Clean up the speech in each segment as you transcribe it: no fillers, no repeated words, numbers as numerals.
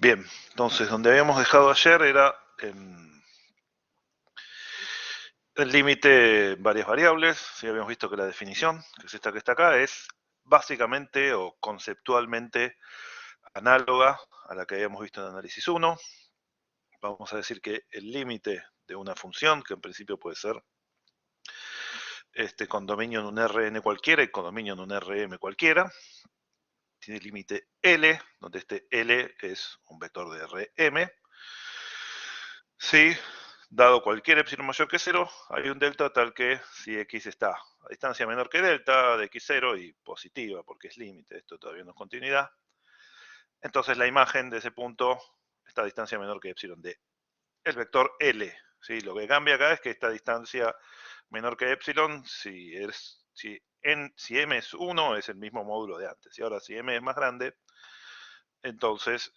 Bien, entonces donde habíamos dejado ayer era en el límite en varias variables. Sí, habíamos visto que la definición, que es esta que está acá, es básicamente o conceptualmente análoga a la que habíamos visto en análisis 1. Vamos a decir que el límite de una función, que en principio puede ser con dominio en un Rn cualquiera y con dominio en un Rm cualquiera, tiene límite L, donde este L es un vector de Rm. Si, dado cualquier epsilon mayor que 0, hay un delta tal que si x está a distancia menor que delta de x0 y positiva porque es límite, esto todavía no es continuidad, entonces la imagen de ese punto está a distancia menor que epsilon de el vector L. ¿Sí? Lo que cambia acá es que esta distancia menor que epsilon, si m es 1, es el mismo módulo de antes. Y ahora si m es más grande, entonces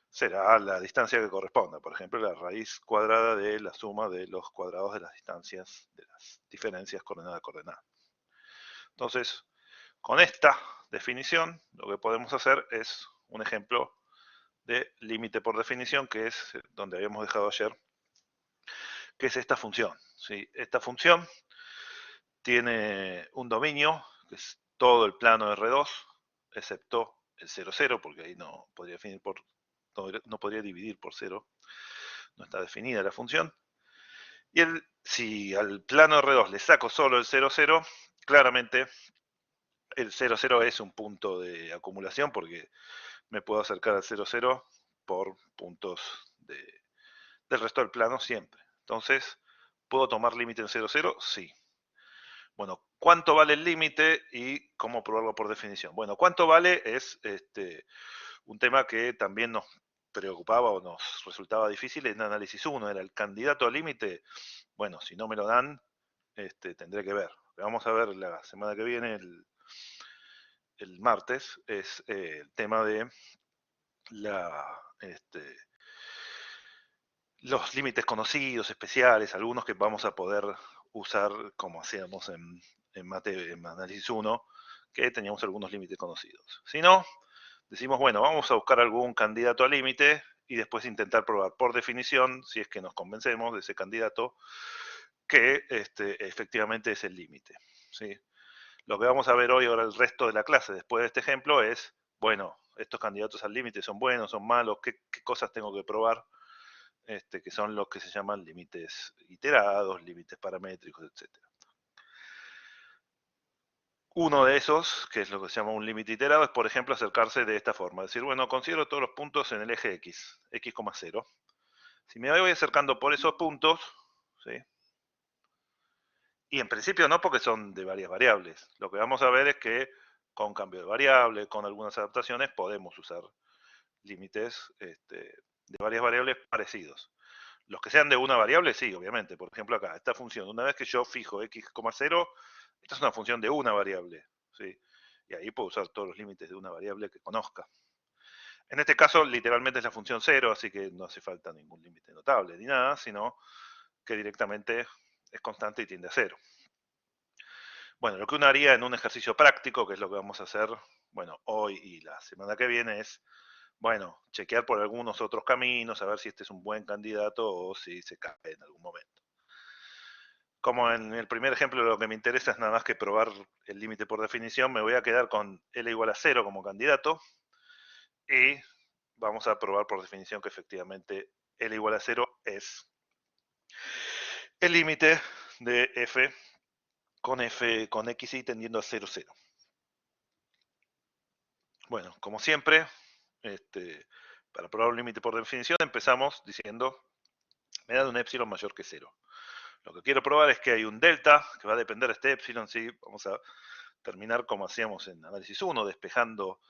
será la distancia que corresponda. Por ejemplo, la raíz cuadrada de la suma de los cuadrados de las distancias de las diferencias coordenada a coordenada. Entonces, con esta definición, lo que podemos hacer es un ejemplo de límite por definición, que es donde habíamos dejado ayer, que es esta función. ¿Sí? Esta función tiene un dominio, que es todo el plano R2, excepto el 0, 0, porque ahí no podría no podría dividir por 0, no está definida la función. Y si al plano R2 le saco solo el 0, 0, claramente el 0, 0 es un punto de acumulación porque me puedo acercar al 0, 0 por puntos del resto del plano siempre. Entonces, ¿puedo tomar límite en 0, 0? Sí. Bueno, ¿cuánto vale el límite y cómo probarlo por definición? Bueno, ¿cuánto vale? Es un tema que también nos preocupaba o nos resultaba difícil en análisis 1, era el candidato al límite. Bueno, si no me lo dan, tendré que ver. Lo que vamos a ver la semana que viene, el martes, es el tema de los límites conocidos, especiales, algunos que vamos a poder usar como hacíamos en análisis 1, que teníamos algunos límites conocidos. Si no, decimos, bueno, vamos a buscar algún candidato al límite y después intentar probar por definición, si es que nos convencemos de ese candidato, que efectivamente es el límite. ¿Sí? Lo que vamos a ver hoy, ahora el resto de la clase, después de este ejemplo, es, bueno, estos candidatos al límite son buenos, son malos, qué cosas tengo que probar, que son los que se llaman límites iterados, límites paramétricos, etc. Uno de esos, que es lo que se llama un límite iterado, es, por ejemplo, acercarse de esta forma. Decir, bueno, considero todos los puntos en el eje x, x,0. Si me voy acercando por esos puntos, ¿sí? Y en principio no, porque son de varias variables. Lo que vamos a ver es que con cambio de variable, con algunas adaptaciones, podemos usar límites de varias variables parecidos. Los que sean de una variable, sí, obviamente. Por ejemplo, acá, esta función, una vez que yo fijo x,0, esta es una función de una variable, ¿sí? Y ahí puedo usar todos los límites de una variable que conozca. En este caso, literalmente es la función 0, así que no hace falta ningún límite notable ni nada, sino que directamente es constante y tiende a 0. Bueno, lo que uno haría en un ejercicio práctico, que es lo que vamos a hacer, bueno, hoy y la semana que viene, es, bueno, chequear por algunos otros caminos, a ver si este es un buen candidato o si se cae en algún momento. Como en el primer ejemplo lo que me interesa es nada más que probar el límite por definición, me voy a quedar con L igual a 0 como candidato y vamos a probar por definición que efectivamente L igual a 0 es el límite de f con xy tendiendo a 0, 0. Bueno, como siempre, para probar un límite por definición empezamos diciendo, me da un epsilon mayor que 0. Lo que quiero probar es que hay un delta que va a depender de este epsilon, ¿sí? Vamos a terminar como hacíamos en análisis 1, despejando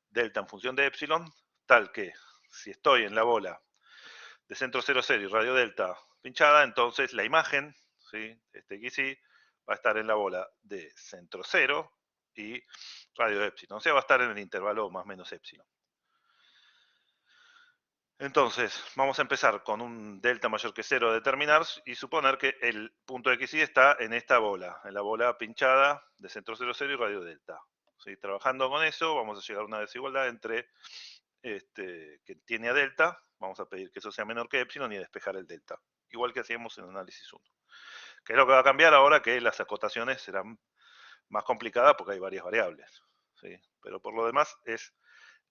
delta en función de epsilon, tal que si estoy en la bola de centro 0, 0 y radio delta pinchada, entonces la imagen, ¿sí? XY, va a estar en la bola de centro 0 y radio epsilon. O sea, va a estar en el intervalo más menos epsilon. Entonces, vamos a empezar con un delta mayor que 0 a determinar y suponer que el punto XY está en esta bola, en la bola pinchada de centro 0, 0 y radio delta. ¿Sí? Trabajando con eso, vamos a llegar a una desigualdad entre que tiene a delta, vamos a pedir que eso sea menor que epsilon y despejar el delta. Igual que hacíamos en análisis 1. ¿Qué es lo que va a cambiar ahora? Que las acotaciones serán más complicadas porque hay varias variables. ¿Sí? Pero por lo demás es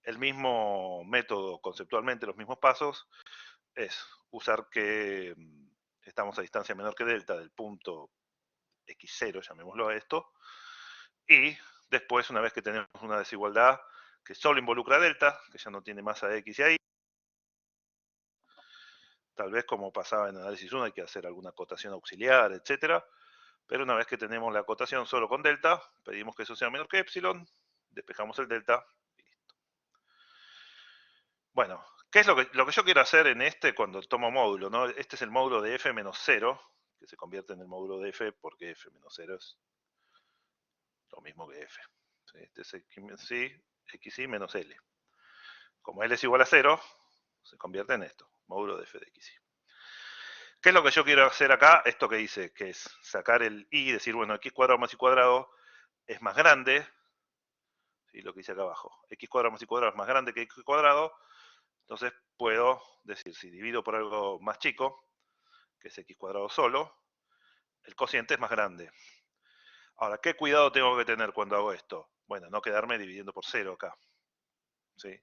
el mismo método conceptualmente, los mismos pasos, es usar que estamos a distancia menor que delta del punto x0, llamémoslo a esto, y después, una vez que tenemos una desigualdad que solo involucra delta, que ya no tiene masa de x y ahí, tal vez como pasaba en análisis 1 hay que hacer alguna acotación auxiliar, etcétera, pero una vez que tenemos la acotación solo con delta, pedimos que eso sea menor que epsilon, despejamos el delta y listo. Bueno, ¿qué es lo que yo quiero hacer en cuando tomo módulo? ¿No? Este es el módulo de f menos 0, que se convierte en el módulo de f porque f menos 0 es lo mismo que f. ¿Sí? Este es xy menos l. Como l es igual a 0, se convierte en esto, módulo de f de xy. ¿Qué es lo que yo quiero hacer acá? Esto que hice, que es sacar el y y decir, bueno, x cuadrado más y cuadrado es más grande, ¿sí? Lo que hice acá abajo, x cuadrado más y cuadrado es más grande que x cuadrado, entonces puedo decir, si divido por algo más chico, que es x cuadrado solo, el cociente es más grande. Ahora, ¿qué cuidado tengo que tener cuando hago esto? Bueno, no quedarme dividiendo por 0 acá. ¿Sí?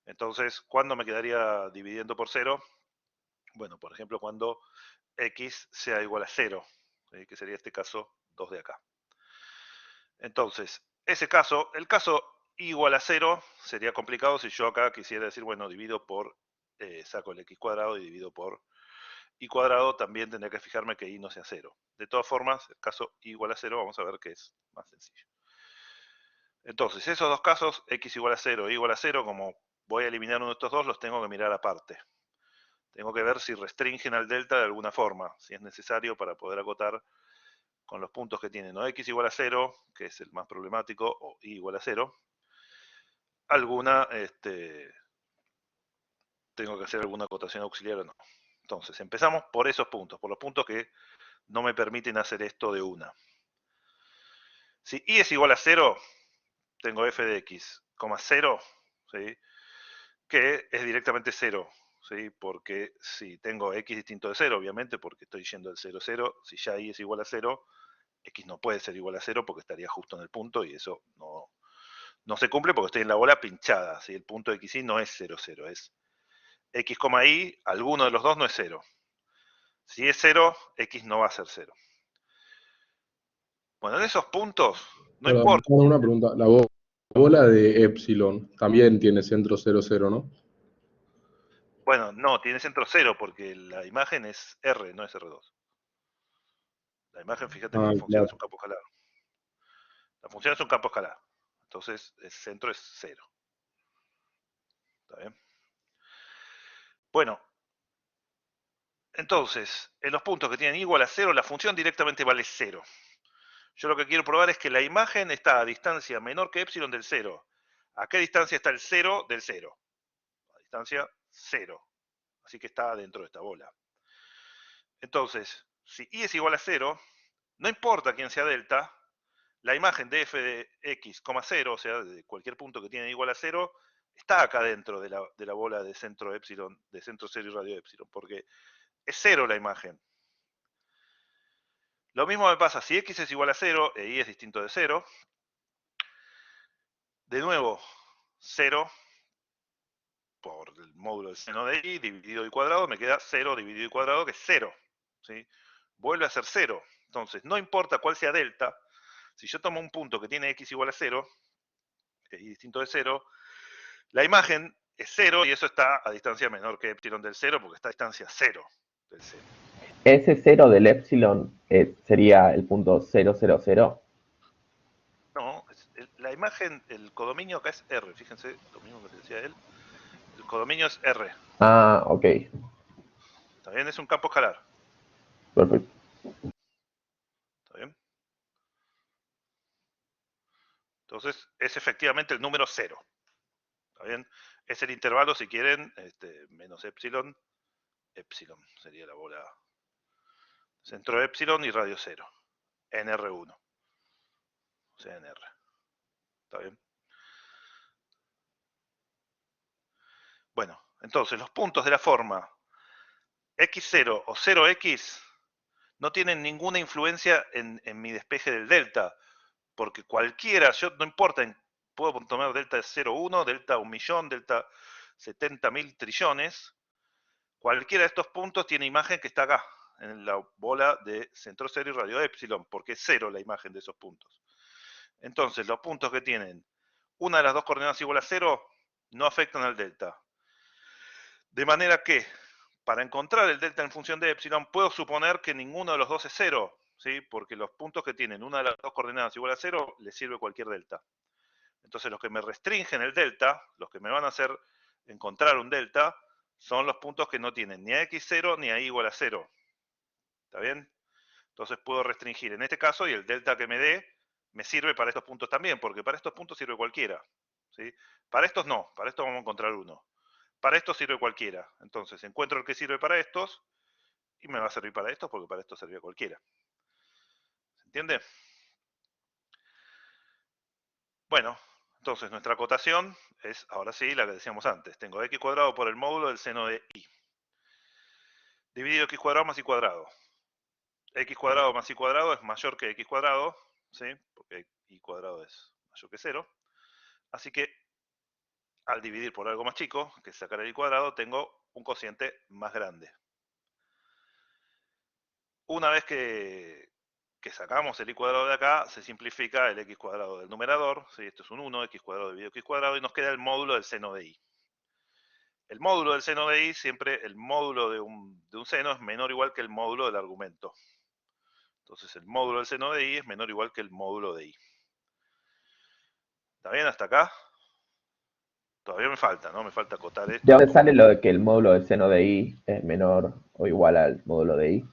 Entonces, ¿cuándo me quedaría dividiendo por 0? Bueno, por ejemplo, cuando x sea igual a 0, ¿sí? Que sería este caso 2 de acá. Entonces, el caso igual a 0 sería complicado si yo acá quisiera decir, bueno, divido por, saco el x cuadrado y divido por y cuadrado, también tendría que fijarme que y no sea 0. De todas formas, el caso igual a 0, vamos a ver que es más sencillo. Entonces, esos dos casos, x igual a 0 y igual a 0, como voy a eliminar uno de estos dos, los tengo que mirar aparte. Tengo que ver si restringen al delta de alguna forma, si es necesario para poder acotar con los puntos que tienen, ¿no? X igual a 0, que es el más problemático, o y igual a 0, tengo que hacer alguna acotación auxiliar o no. Entonces, empezamos por esos puntos, por los puntos que no me permiten hacer esto de una. Si y es igual a 0, tengo f de x, 0, ¿sí? Que es directamente 0, ¿sí? Porque si tengo x distinto de 0, obviamente, porque estoy yendo del 0, 0, si ya y es igual a 0, x no puede ser igual a 0 porque estaría justo en el punto y eso no se cumple porque estoy en la bola pinchada, ¿sí? El punto de xy no es 0, 0, es x, y, alguno de los dos no es 0. Si es 0, x no va a ser 0. Bueno, en esos puntos, no Perdón, importa. una pregunta. La bola de epsilon también tiene centro 0, 0, ¿no? Bueno, no, tiene centro 0 porque la imagen es R, no es R2. La imagen, fíjate que Ah, la función claro. es un campo escalar. La función es un campo escalar. Entonces, el centro es 0. ¿Está bien? Bueno, entonces, en los puntos que tienen igual a 0, la función directamente vale 0. Yo lo que quiero probar es que la imagen está a distancia menor que epsilon del 0. ¿A qué distancia está el 0 del 0? A distancia 0. Así que está dentro de esta bola. Entonces, si y es igual a 0, no importa quién sea delta, la imagen de f de x, 0, o sea, de cualquier punto que tiene igual a 0, está acá dentro de la bola de centro epsilon, de centro 0 y radio epsilon, porque es 0 la imagen. Lo mismo me pasa si x es igual a 0 e y es distinto de 0. De nuevo, 0 por el módulo del seno de y dividido y cuadrado, me queda 0 dividido y cuadrado, que es 0. ¿Sí? Vuelve a ser 0. Entonces, no importa cuál sea delta, si yo tomo un punto que tiene x igual a 0, y distinto de 0, la imagen es 0 y eso está a distancia menor que epsilon del 0 porque está a distancia 0 del 0. Ese cero del epsilon sería el punto 000. No, la imagen, el codominio acá es R, fíjense, lo mismo que decía él. El codominio es R, Ah, ok. ¿está bien? Es un campo escalar, Perfecto. ¿está bien? Entonces, es efectivamente el número 0, ¿está bien? Es el intervalo, si quieren, menos epsilon, epsilon sería la bola, centro epsilon y radio 0, NR1, o sea, NR, ¿está bien? Bueno, entonces los puntos de la forma x0 o 0x no tienen ninguna influencia en mi despeje del delta, porque cualquiera, no importa, puedo tomar delta de 0,1, delta 1.000.000, delta 70.000 trillones, cualquiera de estos puntos tiene imagen que está acá, en la bola de centro cero y radio epsilon, porque es cero la imagen de esos puntos. Entonces, los puntos que tienen una de las dos coordenadas igual a 0 no afectan al delta. De manera que, para encontrar el delta en función de epsilon, puedo suponer que ninguno de los dos es 0, ¿sí? Porque los puntos que tienen una de las dos coordenadas igual a 0, les sirve cualquier delta. Entonces, los que me restringen el delta, los que me van a hacer encontrar un delta, son los puntos que no tienen ni a x0 ni a y igual a 0. ¿Está bien? Entonces puedo restringir en este caso y el delta que me dé me sirve para estos puntos también, porque para estos puntos sirve cualquiera. ¿Sí? Para estos no, para estos vamos a encontrar uno. Para estos sirve cualquiera. Entonces encuentro el que sirve para estos y me va a servir para estos porque para estos servía cualquiera. ¿Se entiende? Bueno, entonces nuestra acotación es, ahora sí, la que decíamos antes. Tengo x cuadrado por el módulo del seno de y. Dividido x cuadrado más y cuadrado. X cuadrado más y cuadrado es mayor que x cuadrado, ¿sí? Porque y cuadrado es mayor que 0. Así que al dividir por algo más chico, que es sacar el y cuadrado, tengo un cociente más grande. Una vez que sacamos el y cuadrado de acá, se simplifica el x cuadrado del numerador, ¿sí? Esto es un 1, x cuadrado dividido x cuadrado, y nos queda el módulo del seno de y. El módulo del seno de y, siempre el módulo de un seno es menor o igual que el módulo del argumento. Entonces el módulo del seno de y es menor o igual que el módulo de y. ¿Está bien hasta acá? Todavía me falta, ¿no? Me falta acotar esto. ¿De dónde sale lo de que el módulo del seno de i es menor o igual al módulo de i?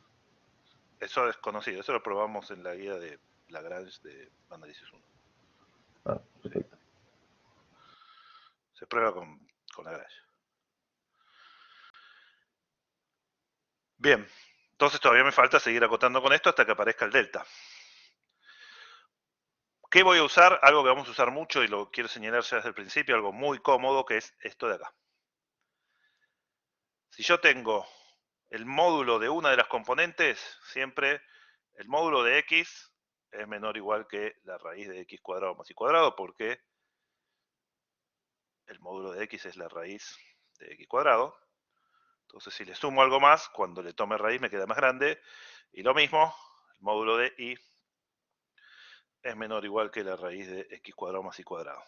Eso es conocido, eso lo probamos en la guía de Lagrange de análisis 1. Ah, perfecto. Se prueba con Lagrange. Bien, entonces todavía me falta seguir acotando con esto hasta que aparezca el delta. ¿Qué voy a usar? Algo que vamos a usar mucho y lo quiero señalar ya desde el principio, algo muy cómodo, que es esto de acá. Si yo tengo el módulo de una de las componentes, siempre el módulo de x es menor o igual que la raíz de x cuadrado más y cuadrado, porque el módulo de x es la raíz de x cuadrado. Entonces, si le sumo algo más, cuando le tome raíz me queda más grande. Y lo mismo, el módulo de y es menor o igual que la raíz de x cuadrado más y cuadrado.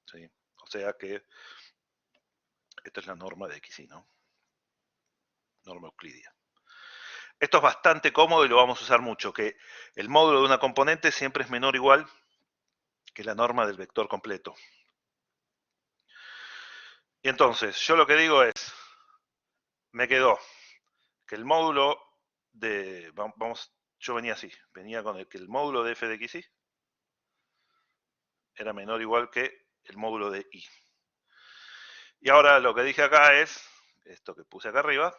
¿Sí? O sea que esta es la norma de x y, ¿no? Norma euclidia. Esto es bastante cómodo y lo vamos a usar mucho, que el módulo de una componente siempre es menor o igual que la norma del vector completo. Y entonces, yo lo que digo es, me quedó que el módulo de, yo venía así, venía con que el módulo de f de x y era menor o igual que el módulo de y. Y ahora lo que dije acá es, esto que puse acá arriba,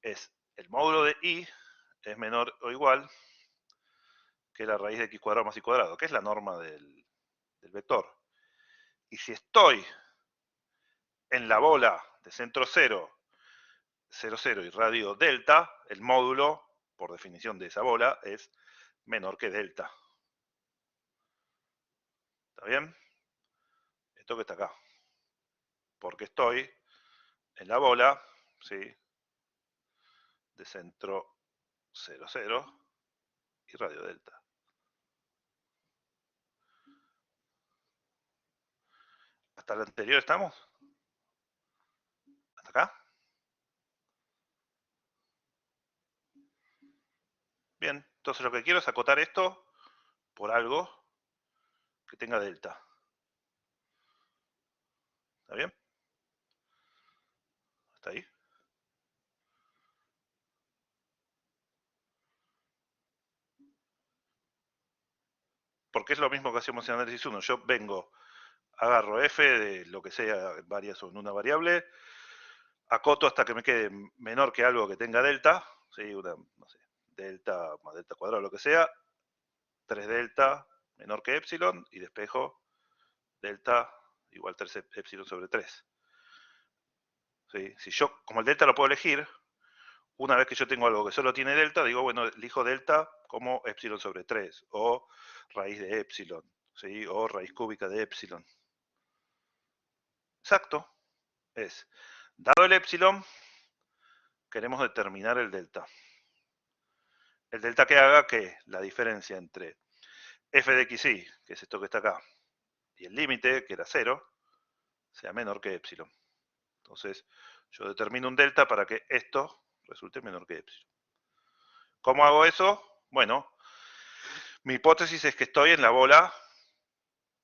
es el módulo de y es menor o igual que la raíz de x cuadrado más y cuadrado, que es la norma del vector. Y si estoy en la bola de centro 0, 0, 0 y radio delta, el módulo, por definición de esa bola, es menor que delta. ¿Está bien? Esto que está acá. Porque estoy en la bola, ¿sí? De centro 0, 0 y radio delta. ¿Hasta la anterior estamos? ¿Hasta acá? Bien, entonces lo que quiero es acotar esto por algo que tenga delta. ¿Está bien? ¿Hasta ahí? Porque es lo mismo que hacemos en análisis 1. Yo vengo, agarro f de lo que sea, varias o en una variable, acoto hasta que me quede menor que algo que tenga delta, ¿sí? Una, no sé, delta más delta cuadrado, lo que sea, 3 delta menor que epsilon, y despejo delta igual 3 epsilon sobre 3. ¿sí? Si yo, como el delta lo puedo elegir, una vez que yo tengo algo que solo tiene delta, digo, bueno, elijo delta como epsilon sobre 3, o raíz de epsilon, ¿sí? O raíz cúbica de epsilon. Exacto. Es, dado el epsilon, queremos determinar el delta. El delta que haga que la diferencia entre f de xy, que es esto que está acá, y el límite, que era 0, sea menor que epsilon. Entonces, yo determino un delta para que esto resulte menor que epsilon. ¿Cómo hago eso? Bueno, mi hipótesis es que estoy en la bola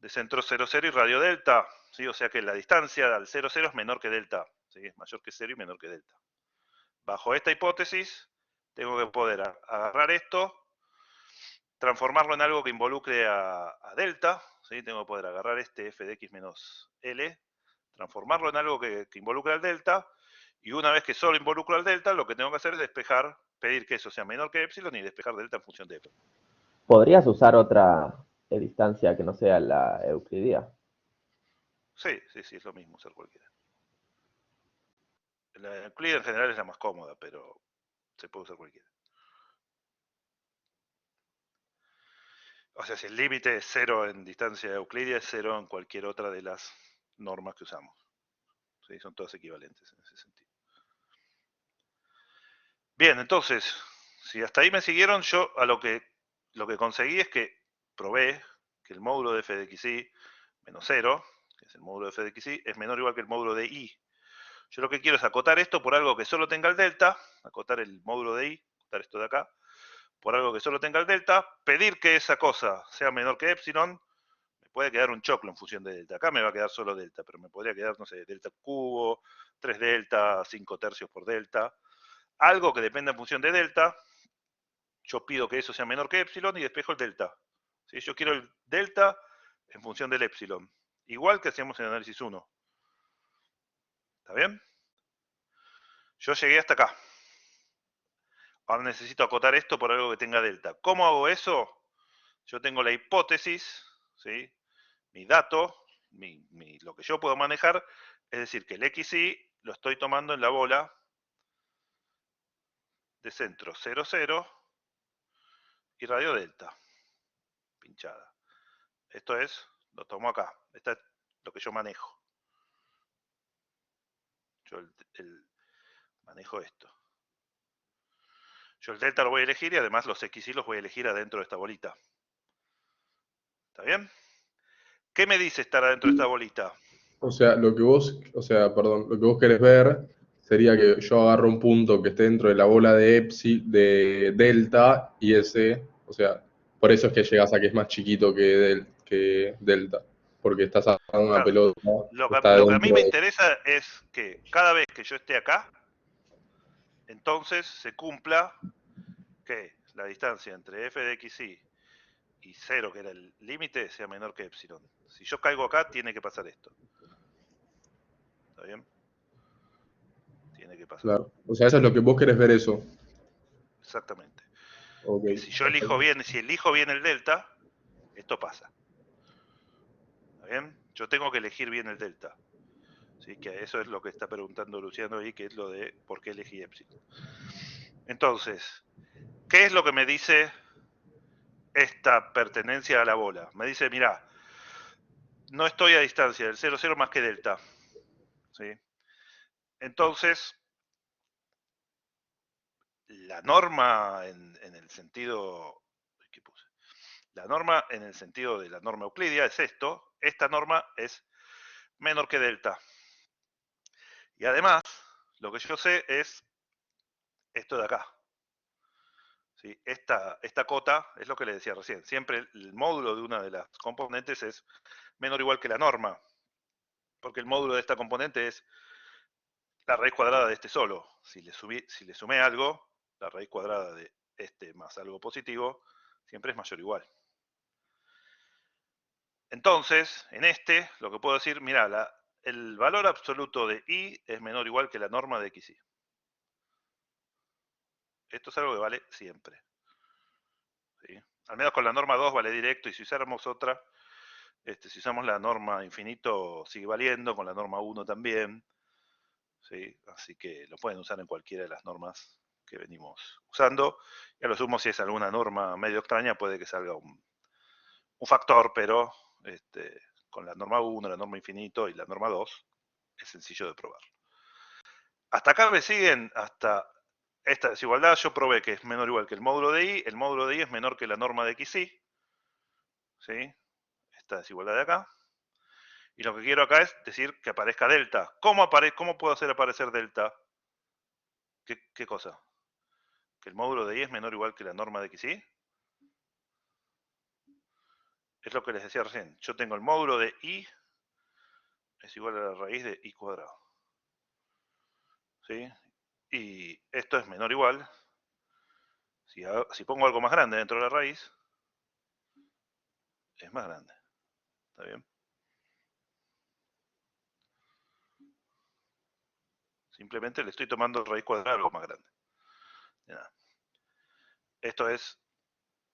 de centro 0, 0 y radio delta, ¿sí? O sea que la distancia al 0, 0 es menor que delta, ¿sí? Es mayor que 0 y menor que delta. Bajo esta hipótesis, tengo que poder agarrar esto, transformarlo en algo que involucre a delta, ¿sí? Tengo que poder agarrar este f de x menos L, transformarlo en algo que involucre al delta, y una vez que solo involucro al delta, lo que tengo que hacer es despejar, pedir que eso sea menor que epsilon y despejar delta en función de epsilon. ¿Podrías usar otra distancia que no sea la euclidea? Sí, es lo mismo usar cualquiera. La euclidea en general es la más cómoda, pero se puede usar cualquiera. O sea, si el límite es 0 en distancia euclidea, es 0 en cualquier otra de las normas que usamos. ¿Sí? Son todas equivalentes en ese sentido. Bien, entonces, si hasta ahí me siguieron, yo a lo que conseguí es que probé que el módulo de f de xy menos 0, que es el módulo de f de xy, es menor o igual que el módulo de y. Yo lo que quiero es acotar esto por algo que solo tenga el delta, acotar el módulo de y, acotar esto de acá, por algo que solo tenga el delta, pedir que esa cosa sea menor que epsilon, me puede quedar un choclo en función de delta. Acá me va a quedar solo delta, pero me podría quedar, no sé, delta cubo, 3 delta, 5 tercios por delta. Algo que dependa en función de delta, yo pido que eso sea menor que epsilon y despejo el delta. ¿Sí? Yo quiero el delta en función del epsilon. Igual que hacíamos en análisis 1. ¿Está bien? Yo llegué hasta acá. Ahora necesito acotar esto por algo que tenga delta. ¿Cómo hago eso? Yo tengo la hipótesis, ¿sí? Mi dato, lo que yo puedo manejar, es decir, que el xy lo estoy tomando en la bola de centro 0, 0 y radio delta, pinchada. Esto es, lo tomo acá. Esto es lo que yo manejo. Yo manejo esto. Yo el delta lo voy a elegir y además los xy los voy a elegir adentro de esta bolita. ¿Está bien? ¿Qué me dice estar adentro de esta bolita? O sea, lo que vos querés ver sería que yo agarro un punto que esté dentro de la bola de de delta y ese, o sea, por eso es que llegas a que es más chiquito que delta, porque estás agarrando una Claro, pelota que está lo que a mí dentro me de... interesa es que cada vez que yo esté acá, entonces se cumpla que la distancia entre f de xy y 0, que era el límite, sea menor que epsilon. Si yo caigo acá, tiene que pasar esto. ¿Está bien? Tiene que pasar. Claro. O sea, eso es lo que vos querés ver eso. Exactamente. Ok. Que si yo elijo bien, si elijo bien el delta, esto pasa. ¿Está bien? Yo tengo que elegir bien el delta. ¿Sí? Que eso es lo que está preguntando Luciano ahí, que es lo de por qué elegí epsilon. Entonces, ¿qué es lo que me dice esta pertenencia a la bola? Me dice, mira, no estoy a distancia del 0, 0 más que delta. ¿Sí? Entonces, la norma en el sentido... ¿Qué puse? La norma en el sentido de la norma euclidia es esto. Esta norma es menor que delta. Y además, lo que yo sé es esto de acá. ¿Sí? Esta cota es lo que le decía recién. Siempre el módulo de una de las componentes es menor o igual que la norma. Porque el módulo de esta componente es la raíz cuadrada de este solo. Si le sumé algo, la raíz cuadrada de este más algo positivo, siempre es mayor o igual. Entonces, en este, lo que puedo decir, mira, el valor absoluto de y es menor o igual que la norma de xy. Esto es algo que vale siempre. ¿Sí? Al menos con la norma 2 vale directo, y si usáramos otra, si usamos la norma infinito, sigue valiendo, con la norma 1 también. ¿sí? Así que lo pueden usar en cualquiera de las normas que venimos usando. Y a lo sumo, si es alguna norma medio extraña, puede que salga un factor, pero con la norma 1, la norma infinito y la norma 2 es sencillo de probar. Hasta acá me siguen, hasta esta desigualdad yo probé que es menor o igual que el módulo de I. El módulo de I es menor que la norma de XY, ¿sí? Esta desigualdad de acá. Y lo que quiero acá es decir que aparezca delta. ¿Cómo puedo hacer aparecer delta? ¿Qué cosa? ¿Que el módulo de I es menor o igual que la norma de XY? Es lo que les decía recién. Yo tengo el módulo de I es igual a la raíz de I cuadrado. ¿Sí? Y esto es menor o igual. Si pongo algo más grande dentro de la raíz, es más grande. ¿Está bien? Simplemente le estoy tomando raíz cuadrada a algo más grande. Esto es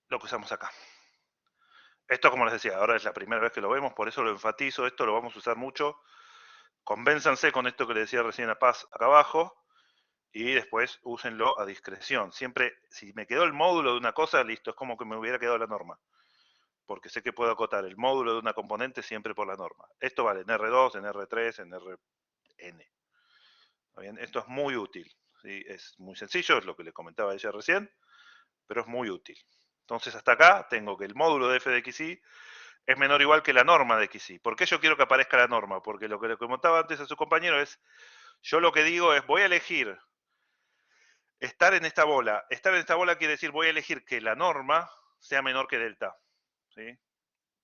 lo que usamos acá. Esto, como les decía, ahora es la primera vez que lo vemos, por eso lo enfatizo. Esto lo vamos a usar mucho. Convénzanse con esto que les decía recién a Paz acá abajo. Y después úsenlo a discreción. Siempre, si me quedó el módulo de una cosa, listo, es como que me hubiera quedado la norma. Porque sé que puedo acotar el módulo de una componente siempre por la norma. Esto vale en R2, en R3, en Rn. ¿Está bien? Esto es muy útil. ¿Sí? Es muy sencillo, es lo que le comentaba a ella recién, pero es muy útil. Entonces hasta acá tengo que el módulo de f de xy es menor o igual que la norma de xy. ¿Por qué yo quiero que aparezca la norma? Porque lo que le comentaba antes a su compañero es, yo lo que digo es, voy a elegir estar en esta bola. Estar en esta bola quiere decir, voy a elegir que la norma sea menor que delta. ¿Sí?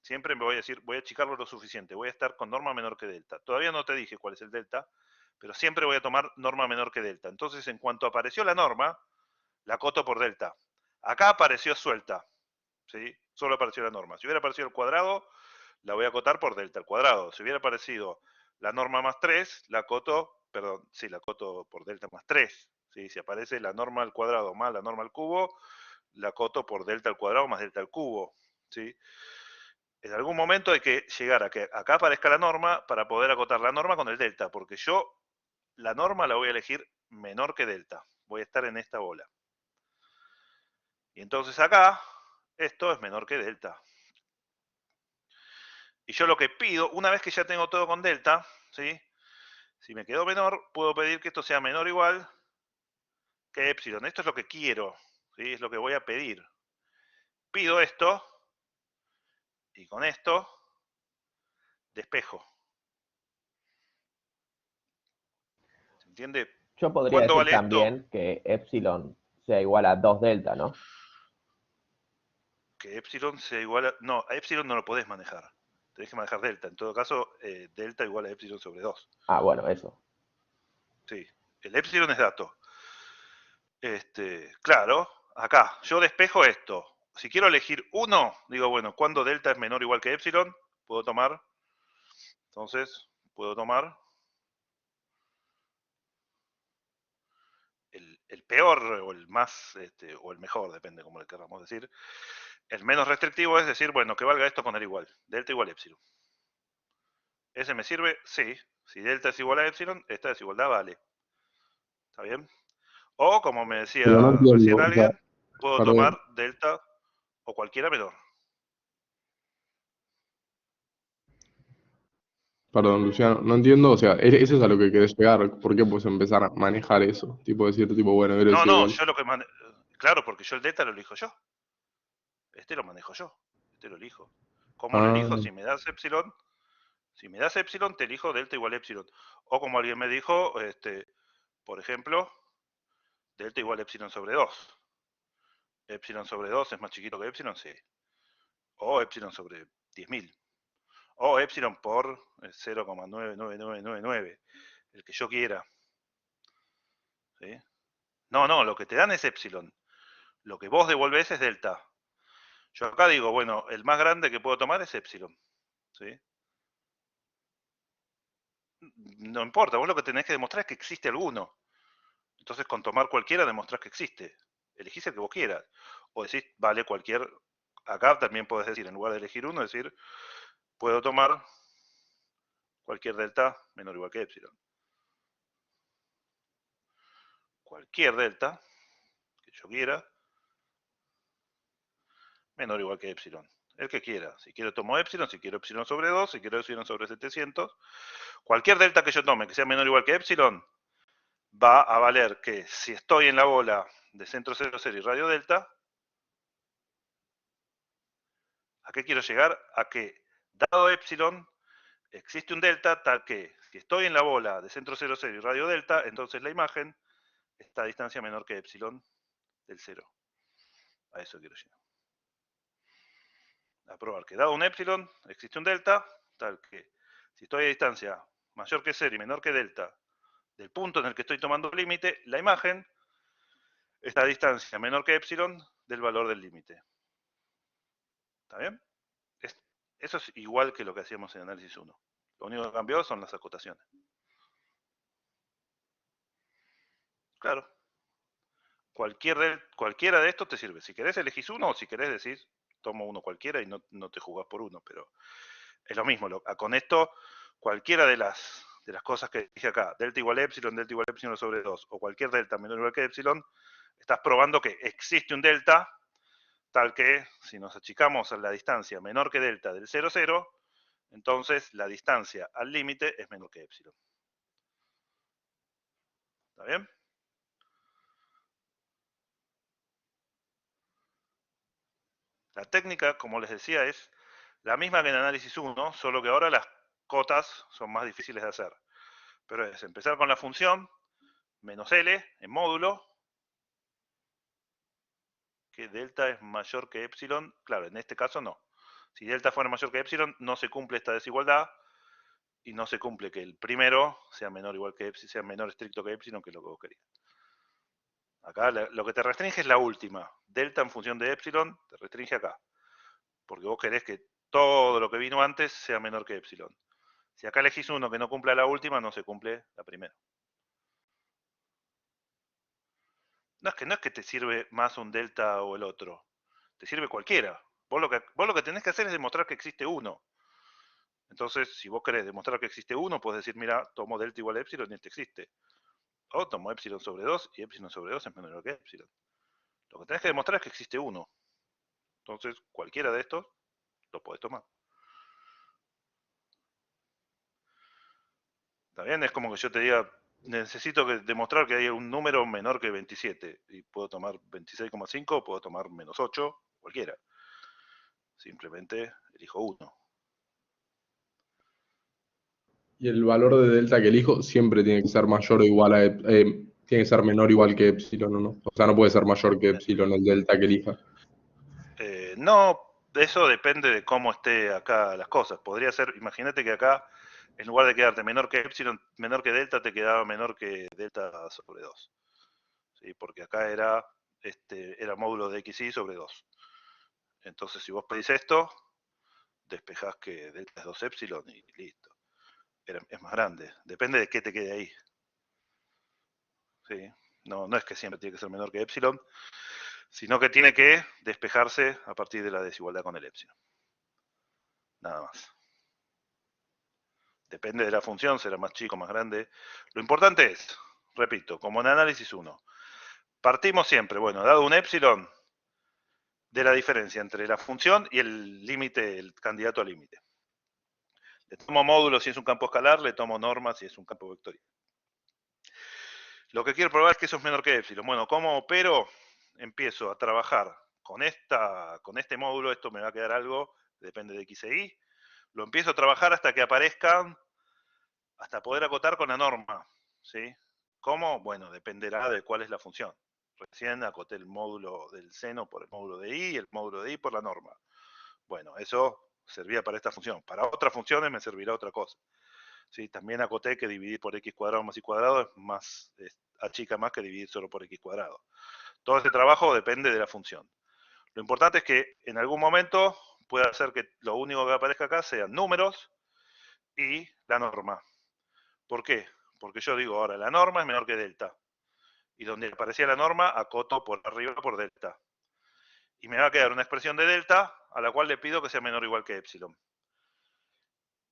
Siempre me voy a decir, voy a achicarlo lo suficiente, voy a estar con norma menor que delta. Todavía no te dije cuál es el delta, pero siempre voy a tomar norma menor que delta. Entonces, en cuanto apareció la norma, la acoto por delta. Acá apareció suelta, ¿sí? Solo apareció la norma. Si hubiera aparecido el cuadrado, la voy a acotar por delta al cuadrado. Si hubiera aparecido la norma más 3, la acoto, perdón, sí, la acoto por delta más 3. ¿Sí? Si aparece la norma al cuadrado más la norma al cubo, la acoto por delta al cuadrado más delta al cubo. ¿Sí? En algún momento hay que llegar a que acá aparezca la norma para poder acotar la norma con el delta, porque yo la norma la voy a elegir menor que delta. Voy a estar en esta bola. Y entonces acá, esto es menor que delta. Y yo lo que pido, una vez que ya tengo todo con delta, ¿sí? Si me quedó menor, puedo pedir que esto sea menor o igual que epsilon. Esto es lo que quiero, ¿sí? Es lo que voy a pedir. Pido esto, y con esto, despejo. ¿Se entiende? Yo podría ¿Cuánto decir vale esto? también que epsilon sea igual a 2 delta, ¿no? Que epsilon sea igual a... No, a epsilon no lo podés manejar. Tenés que manejar delta. En todo caso, delta igual a epsilon sobre 2. Ah, bueno, eso. Sí. El epsilon es dato. Claro, acá, yo despejo esto. Si quiero elegir uno, digo, bueno, cuando delta es menor o igual que epsilon, puedo tomar. Entonces, puedo tomar el peor o el más, o el mejor, depende como le queramos decir. El menos restrictivo es decir, bueno, que valga esto con el igual. Delta igual a epsilon. ¿Ese me sirve? Sí. Si delta es igual a epsilon, esta desigualdad vale. ¿Está bien? O, como me Pero no decía entiendo, recién o sea, alguien, puedo tomar perdón, delta o cualquiera menor. perdón, Luciano, no entiendo, o sea, eso es a lo que querés llegar, ¿por qué puedes empezar a manejar eso? Tipo decir, tipo, bueno, quiero No, decir no, igual. yo lo que claro, porque yo el delta lo elijo yo. Este lo manejo yo. Este lo elijo. ¿Cómo lo Ah, elijo? Si me das epsilon, te elijo delta igual a epsilon. O como alguien me dijo, por ejemplo, delta igual a epsilon sobre 2. Epsilon sobre 2 es más chiquito que epsilon, sí. O epsilon sobre 10.000. O epsilon por 0,99999. El que yo quiera. ¿Sí? No, no, lo que te dan es epsilon. Lo que vos devolvés es delta. Yo acá digo, bueno, el más grande que puedo tomar es epsilon. ¿Sí? No importa, vos lo que tenés que demostrar es que existe alguno. Entonces con tomar cualquiera demostrás que existe. Elegís el que vos quieras. O decís, vale, cualquier... Acá también podés decir, en lugar de elegir uno, decir, puedo tomar cualquier delta menor o igual que epsilon. cualquier delta que yo quiera, menor o igual que epsilon. El que quiera. Si quiero tomo epsilon, si quiero epsilon sobre 2, si quiero epsilon sobre 700. Cualquier delta que yo tome que sea menor o igual que epsilon, va a valer que si estoy en la bola de centro 0, 0 y radio delta, ¿a qué quiero llegar? A que, dado epsilon, existe un delta tal que, si estoy en la bola de centro 0, 0 y radio delta, entonces la imagen está a distancia menor que epsilon del 0. A eso quiero llegar. A probar que, dado un epsilon, existe un delta tal que, si estoy a distancia mayor que 0 y menor que delta del punto en el que estoy tomando el límite, la imagen está a distancia menor que epsilon del valor del límite. ¿Está bien? Eso es igual que lo que hacíamos en análisis 1. Lo único que cambió son las acotaciones. Claro. Cualquiera de estos te sirve. Si querés elegís uno, o si querés decís, tomo uno cualquiera y no te jugás por uno, pero es lo mismo. Con esto, cualquiera de las cosas que dije acá, delta igual a epsilon sobre 2, o cualquier delta menor o igual que epsilon, estás probando que existe un delta, tal que si nos achicamos a la distancia menor que delta del 0, 0, entonces la distancia al límite es menor que epsilon. ¿Está bien? La técnica, como les decía, es la misma que en análisis 1, solo que ahora las cotas son más difíciles de hacer. Pero es empezar con la función menos L en módulo, que delta es mayor que epsilon. Claro, en este caso no. Si delta fuera mayor que epsilon, no se cumple esta desigualdad y no se cumple que el primero sea menor igual que epsilon, sea menor estricto que epsilon, que es lo que vos querías. Acá lo que te restringe es la última. Delta en función de epsilon te restringe acá. Porque vos querés que todo lo que vino antes sea menor que epsilon. Si acá elegís uno que no cumpla la última, no se cumple la primera. No es que te sirve más un delta o el otro. Te sirve cualquiera. Vos lo que tenés que hacer es demostrar que existe uno. Entonces, si vos querés demostrar que existe uno, podés decir, mira, tomo delta igual a epsilon y este existe. O tomo epsilon sobre 2 y epsilon sobre 2 es menor que epsilon. Lo que tenés que demostrar es que existe uno. Entonces, cualquiera de estos lo podés tomar. ¿Está bien? Es como que yo te diga, necesito demostrar que hay un número menor que 27. Y puedo tomar 26,5 o puedo tomar menos 8, cualquiera. Simplemente elijo uno. Y el valor de delta que elijo siempre tiene que ser mayor o igual a, tiene que ser menor o igual que epsilon, ¿o no? O sea, no puede ser mayor que epsilon el delta que elija. No, eso depende de cómo esté acá las cosas. Podría ser, imagínate que acá, en lugar de quedarte menor que epsilon, menor que delta, te quedaba menor que delta sobre 2. ¿Sí? Porque acá era módulo de xy sobre 2. Entonces, si vos pedís esto, despejás que delta es 2 epsilon y listo. Es más grande. Depende de qué te quede ahí. ¿Sí? No es que siempre tiene que ser menor que epsilon, sino que tiene que despejarse a partir de la desigualdad con el epsilon. Nada más. Depende de la función, será más chico, más grande. Lo importante es, repito, como en análisis 1, partimos siempre, bueno, dado un epsilon, de la diferencia entre la función y el límite, el candidato al límite. Le tomo módulo si es un campo escalar, le tomo norma si es un campo vectorial. Lo que quiero probar es que eso es menor que epsilon. Bueno, ¿cómo opero? Empiezo a trabajar con este módulo, esto me va a quedar algo, depende de x e y. Lo empiezo a trabajar hasta que aparezcan, hasta poder acotar con la norma. ¿Sí? ¿Cómo? Bueno, dependerá de cuál es la función. Recién acoté el módulo del seno por el módulo de y el módulo de y por la norma. Bueno, eso servía para esta función. Para otras funciones me servirá otra cosa. ¿Sí? También acoté que dividir por x cuadrado más y cuadrado achica más que dividir solo por x cuadrado. Todo este trabajo depende de la función. Lo importante es que en algún momento pueda hacer que lo único que aparezca acá sean números y la norma. ¿Por qué? Porque yo digo ahora, la norma es menor que delta. Y donde aparecía la norma, acoto por arriba por delta. Y me va a quedar una expresión de delta a la cual le pido que sea menor o igual que epsilon.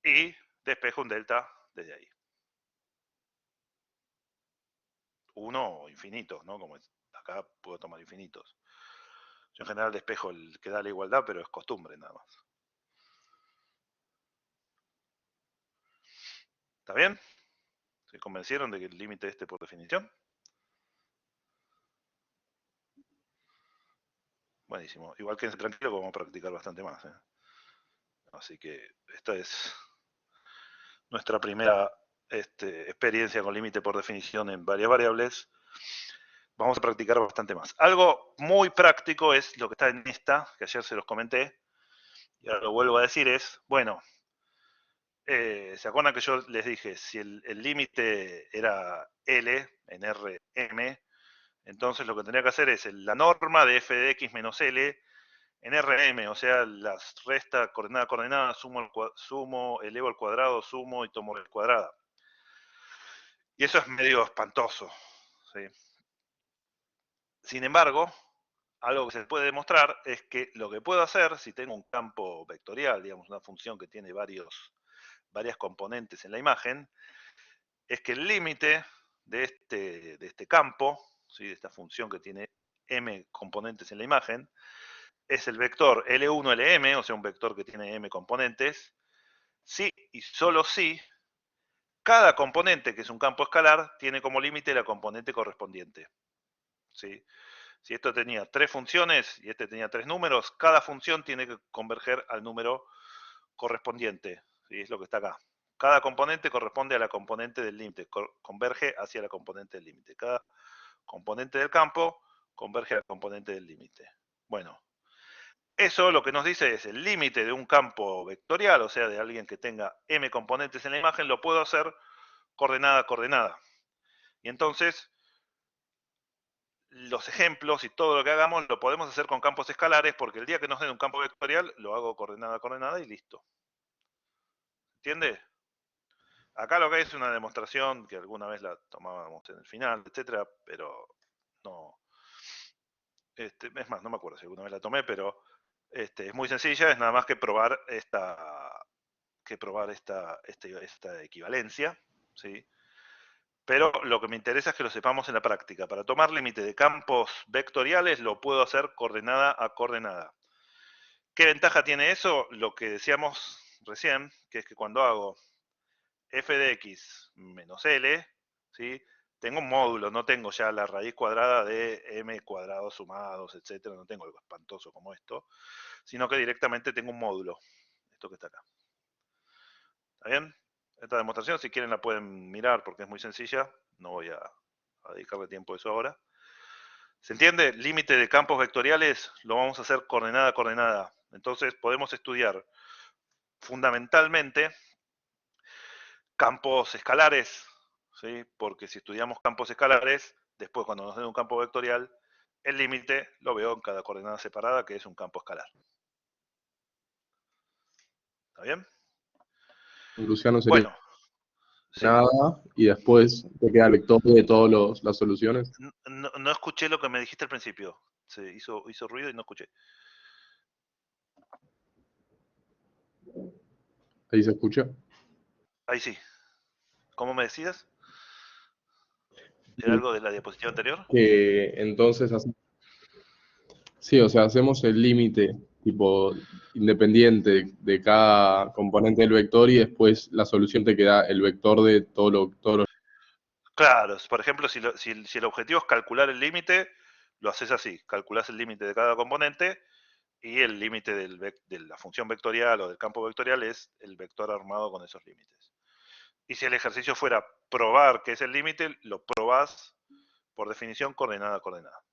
Y despejo un delta desde ahí. 1 o infinitos, ¿no? Como acá puedo tomar infinitos. Yo en general despejo el que da la igualdad, pero es costumbre nada más. ¿Está bien? ¿Se convencieron de que el límite este por definición? Buenísimo. Igual quédense tranquilo que vamos a practicar bastante más. Así que esta es nuestra primera experiencia con límite por definición en varias variables. Vamos a practicar bastante más. Algo muy práctico es lo que está en esta, que ayer se los comenté, y ahora lo vuelvo a decir, es, bueno, ¿se acuerdan que yo les dije, si el límite era L en Rm, entonces lo que tendría que hacer es la norma de f de x menos L en Rm, o sea, las resta coordenada a coordenada, sumo, elevo al cuadrado, sumo y tomo la cuadrada. Y eso es medio espantoso, ¿sí? Sin embargo, algo que se puede demostrar es que lo que puedo hacer, si tengo un campo vectorial, digamos una función que tiene varias componentes en la imagen, es que el límite de este campo, ¿sí? De esta función que tiene m componentes en la imagen, es el vector L1, Lm, o sea, un vector que tiene m componentes, si y solo si cada componente, que es un campo escalar, tiene como límite la componente correspondiente. ¿Sí? Si esto tenía 3 funciones y este tenía 3 números, cada función tiene que converger al número correspondiente. ¿Sí? Es lo que está acá. Cada componente corresponde a la componente del límite, converge hacia la componente del límite. Cada componente del campo converge a la componente del límite. Bueno, eso lo que nos dice es el límite de un campo vectorial, o sea, de alguien que tenga m componentes en la imagen, lo puedo hacer coordenada a coordenada. Y entonces, los ejemplos y todo lo que hagamos lo podemos hacer con campos escalares, porque el día que nos den un campo vectorial, lo hago coordenada a coordenada y listo. ¿Entiende? Acá lo que hay es una demostración que alguna vez la tomábamos en el final, etcétera, pero no. Es más, no me acuerdo si alguna vez la tomé, pero es muy sencilla, es nada más que probar esta equivalencia, ¿sí? Pero lo que me interesa es que lo sepamos en la práctica. Para tomar límite de campos vectoriales lo puedo hacer coordenada a coordenada. ¿Qué ventaja tiene eso? Lo que decíamos recién, que es que cuando hago f de x menos L, ¿sí? Tengo un módulo, no tengo ya la raíz cuadrada de m cuadrados sumados, etcétera, no tengo algo espantoso como esto, sino que directamente tengo un módulo, esto que está acá. ¿Está bien? Esta demostración, si quieren, la pueden mirar porque es muy sencilla, no voy a dedicarle tiempo a eso ahora. ¿Se entiende? Límite de campos vectoriales lo vamos a hacer coordenada a coordenada. Entonces podemos estudiar fundamentalmente campos escalares, ¿sí? Porque si estudiamos campos escalares, después cuando nos den un campo vectorial, el límite lo veo en cada coordenada separada, que es un campo escalar. ¿Está bien? Luciano sería Bueno, sí. nada y después te queda el vector de todas las soluciones. No escuché lo que me dijiste al principio. Se hizo ruido y no escuché. Ahí se escucha. Ahí sí. ¿Cómo me decías? ¿Era algo de la diapositiva anterior? Que entonces, sí, o sea, hacemos el límite tipo independiente de cada componente del vector y después la solución te queda el vector de todo lo. Claro, por ejemplo, si el objetivo es calcular el límite, lo haces así, calculás el límite de cada componente y el límite de la función vectorial o del campo vectorial es el vector armado con esos límites. Y si el ejercicio fuera probar que es el límite, lo probás por definición coordenada a coordenada.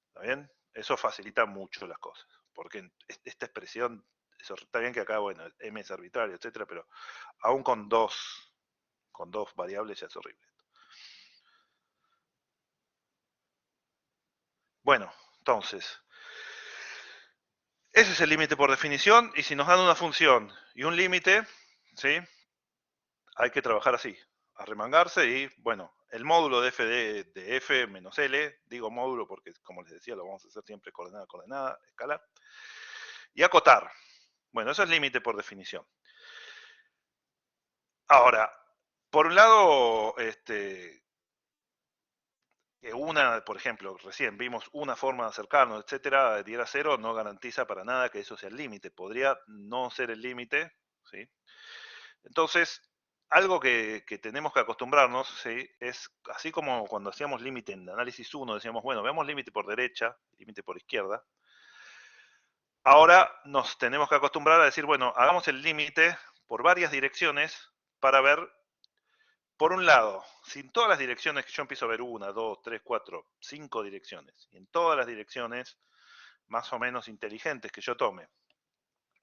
¿Está bien? Eso facilita mucho las cosas, porque esta expresión, está bien que acá, bueno, m es arbitrario, etcétera, pero aún con dos variables ya es horrible. Bueno, entonces, ese es el límite por definición, y si nos dan una función y un límite, ¿sí? Hay que trabajar así, arremangarse y, bueno, el módulo de f de f menos L, digo módulo porque, como les decía, lo vamos a hacer siempre coordenada a coordenada, escalar, y acotar. Bueno, eso es límite por definición. Ahora, por un lado, que una, por ejemplo, recién vimos una forma de acercarnos, etcétera, diera 0, no garantiza para nada que eso sea el límite. Podría no ser el límite, ¿sí? Entonces, algo que tenemos que acostumbrarnos, ¿sí? Es así como cuando hacíamos límite en análisis 1, decíamos, bueno, veamos límite por derecha, límite por izquierda. Ahora nos tenemos que acostumbrar a decir, bueno, hagamos el límite por varias direcciones para ver, por un lado, si en todas las direcciones que yo empiezo a ver 1, 2, 3, 4, 5 direcciones, y en todas las direcciones más o menos inteligentes que yo tome,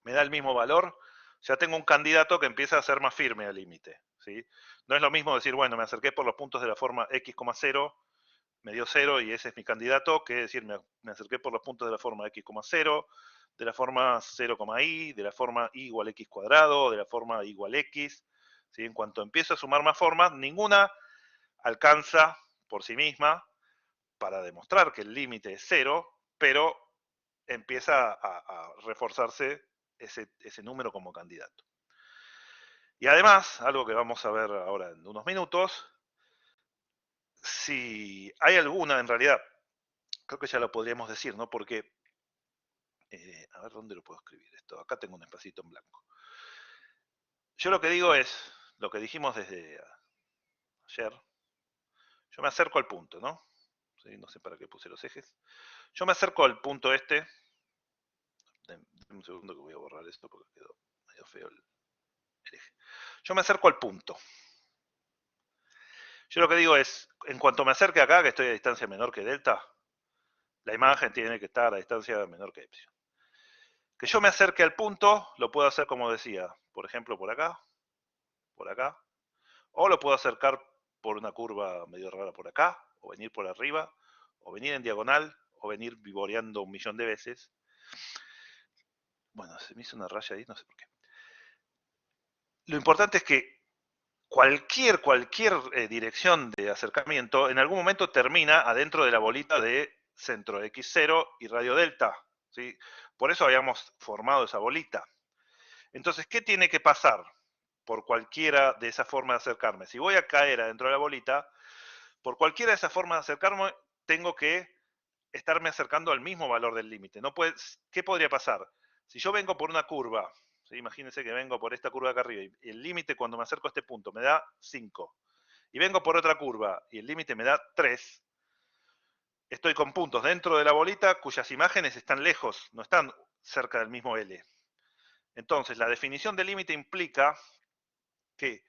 me da el mismo valor, ya tengo un candidato que empieza a ser más firme al límite, ¿sí? No es lo mismo decir, bueno, me acerqué por los puntos de la forma x,0, me dio 0 y ese es mi candidato, que decir, me acerqué por los puntos de la forma x,0, de la forma 0,i, de la forma y igual x cuadrado, de la forma y igual x. ¿Sí? En cuanto empiezo a sumar más formas, ninguna alcanza por sí misma para demostrar que el límite es 0, pero empieza a reforzarse ese número como candidato. Y además, algo que vamos a ver ahora en unos minutos, si hay alguna, en realidad, creo que ya lo podríamos decir, ¿no? Porque, a ver, ¿dónde lo puedo escribir esto? Acá tengo un espacito en blanco. Yo lo que digo es, lo que dijimos desde ayer, yo me acerco al punto, ¿no? ¿Sí? No sé para qué puse los ejes. Yo me acerco al punto este. Dame un segundo que voy a borrar esto porque quedó medio feo el eje. Yo me acerco al punto. Yo lo que digo es, en cuanto me acerque acá, que estoy a distancia menor que delta, la imagen tiene que estar a distancia menor que epsilon. Que yo me acerque al punto, lo puedo hacer como decía, por ejemplo por acá, o lo puedo acercar por una curva medio rara por acá, o venir por arriba, o venir en diagonal, o venir vivoreando 1.000.000 de veces. Bueno, se me hizo una raya ahí, no sé por qué. Lo importante es que cualquier dirección de acercamiento en algún momento termina adentro de la bolita de centro x0 y radio delta, ¿sí? Por eso habíamos formado esa bolita. Entonces, ¿qué tiene que pasar por cualquiera de esas formas de acercarme? Si voy a caer adentro de la bolita, por cualquiera de esas formas de acercarme, tengo que estarme acercando al mismo valor del límite. No puede, ¿qué podría pasar? Si yo vengo por una curva, ¿sí? Imagínense que vengo por esta curva de acá arriba y el límite cuando me acerco a este punto me da 5. Y vengo por otra curva y el límite me da 3. Estoy con puntos dentro de la bolita cuyas imágenes están lejos, no están cerca del mismo L. Entonces, la definición del límite implica que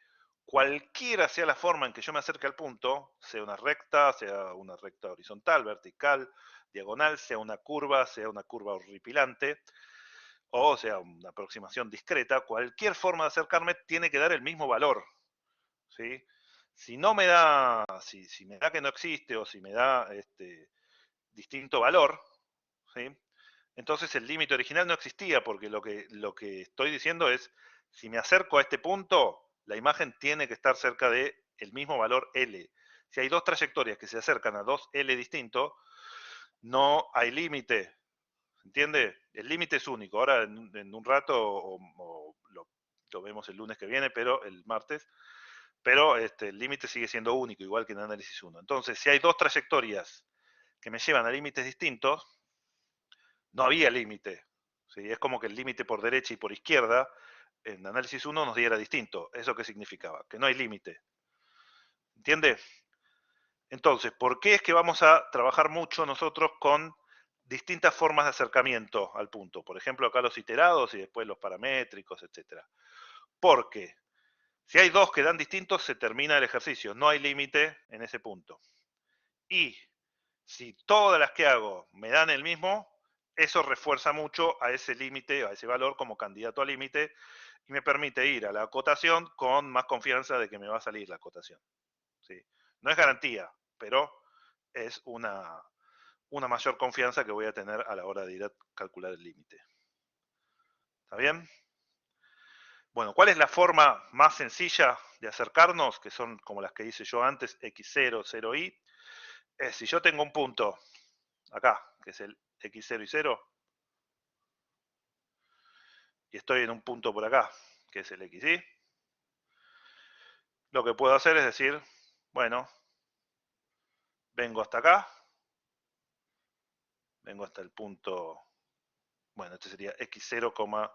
cualquiera sea la forma en que yo me acerque al punto, sea una recta horizontal, vertical, diagonal, sea una curva horripilante, o sea una aproximación discreta, cualquier forma de acercarme tiene que dar el mismo valor, ¿sí? Si no me da, si me da que no existe o si me da distinto valor, ¿sí? Entonces el límite original no existía, porque lo que estoy diciendo es, si me acerco a este punto, la imagen tiene que estar cerca de el mismo valor L. Si hay dos trayectorias que se acercan a dos L distintos, no hay límite. ¿Entiende? El límite es único. Ahora en un rato, o lo vemos el lunes que viene, pero el martes, pero el límite sigue siendo único, igual que en análisis 1. Entonces, si hay dos trayectorias que me llevan a límites distintos, no había límite. ¿Sí? Es como que el límite por derecha y por izquierda en análisis 1 nos diera distinto. ¿Eso qué significaba? Que no hay límite. ¿Entiende? Entonces, ¿por qué es que vamos a trabajar mucho nosotros con distintas formas de acercamiento al punto? Por ejemplo, acá los iterados y después los paramétricos, etcétera. Porque si hay dos que dan distintos, se termina el ejercicio. No hay límite en ese punto. Y si todas las que hago me dan el mismo, eso refuerza mucho a ese límite, a ese valor como candidato a límite, y me permite ir a la acotación con más confianza de que me va a salir la acotación. ¿Sí? No es garantía, pero es una mayor confianza que voy a tener a la hora de ir a calcular el límite. ¿Está bien? Bueno, ¿cuál es la forma más sencilla de acercarnos? Que son como las que hice yo antes, x0, 0i. Si yo tengo un punto acá, que es el x0 y 0, y estoy en un punto por acá, que es el xy, lo que puedo hacer es decir, bueno, vengo hasta acá, vengo hasta el punto, bueno, este sería x0,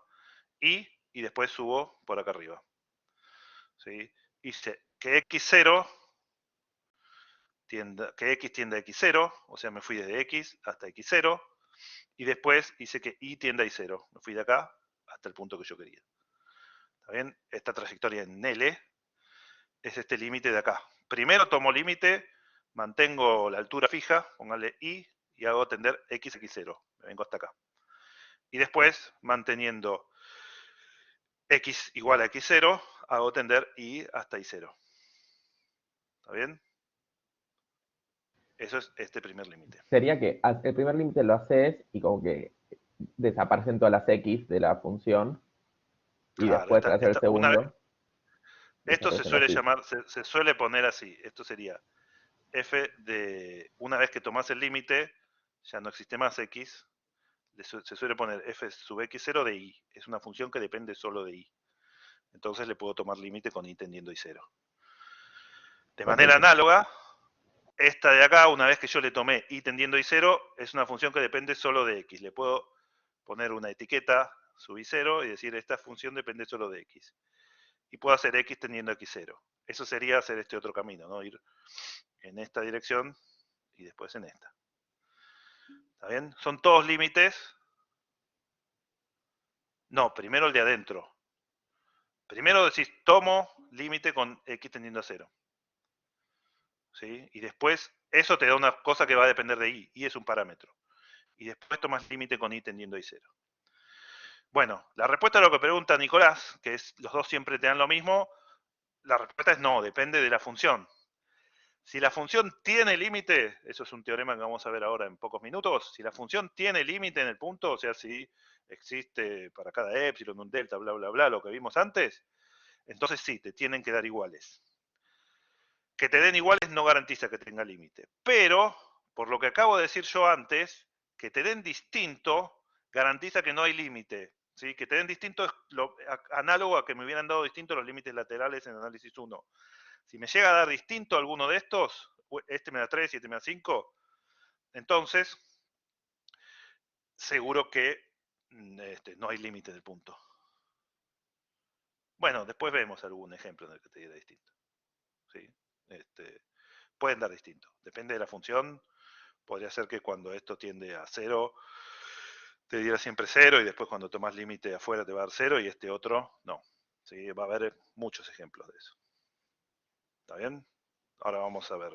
y después subo por acá arriba. ¿Sí? Hice que x0 que x tiende a x0, o sea, me fui desde x hasta x0, y después hice que y tienda a y0. Me fui de acá hasta el punto que yo quería. ¿Está bien? Esta trayectoria en L es este límite de acá. Primero tomo límite, mantengo la altura fija, póngale y hago tender x a x0. Me vengo hasta acá. Y después, manteniendo x igual a x0, hago tender y hasta y0. ¿Está bien? Eso es este primer límite. Sería que el primer límite lo haces y como que desaparecen todas las x de la función y Claro, después hacer el segundo. esto se desaparecen suele las y. llamar, se suele poner así. Esto sería f de, una vez que tomás el límite, ya no existe más x, se suele poner f sub x0 de y. Es una función que depende solo de y. Entonces le puedo tomar límite con y tendiendo a y0. De manera Perfecto. análoga, esta de acá, una vez que yo le tomé y tendiendo a y0, es una función que depende solo de x. Le puedo poner una etiqueta sub y0 y decir esta función depende solo de x. Y puedo hacer x tendiendo a x0. Eso sería hacer este otro camino, ¿no? Ir en esta dirección y después en esta. ¿Está bien? Son todos límites. No, primero el de adentro. Primero decís, tomo límite con x tendiendo a 0. ¿Sí? Y después, eso te da una cosa que va a depender de y. Y es un parámetro. Y después tomas límite con y tendiendo a 0. Bueno, la respuesta a lo que pregunta Nicolás, que es los dos siempre te dan lo mismo, la respuesta es no, depende de la función. Si la función tiene límite, eso es un teorema que vamos a ver ahora en pocos minutos, si la función tiene límite en el punto, o sea, si existe para cada epsilon un delta, bla, bla, bla, lo que vimos antes, entonces sí, te tienen que dar iguales. Que te den iguales no garantiza que tenga límite. Pero, por lo que acabo de decir yo antes, que te den distinto garantiza que no hay límite. ¿Sí? Que te den distinto es análogo a que me hubieran dado distinto los límites laterales en análisis 1. Si me llega a dar distinto alguno de estos, este me da 3 y este me da 5, entonces seguro que no hay límite del punto. Bueno, después vemos algún ejemplo en el que te diera distinto. ¿Sí? Pueden dar distinto. Depende de la función. Podría ser que cuando esto tiende a 0, te diera siempre 0 y después cuando tomas límite afuera te va a dar 0 y este otro no. ¿Sí? Va a haber muchos ejemplos de eso. ¿Está bien? Ahora vamos a ver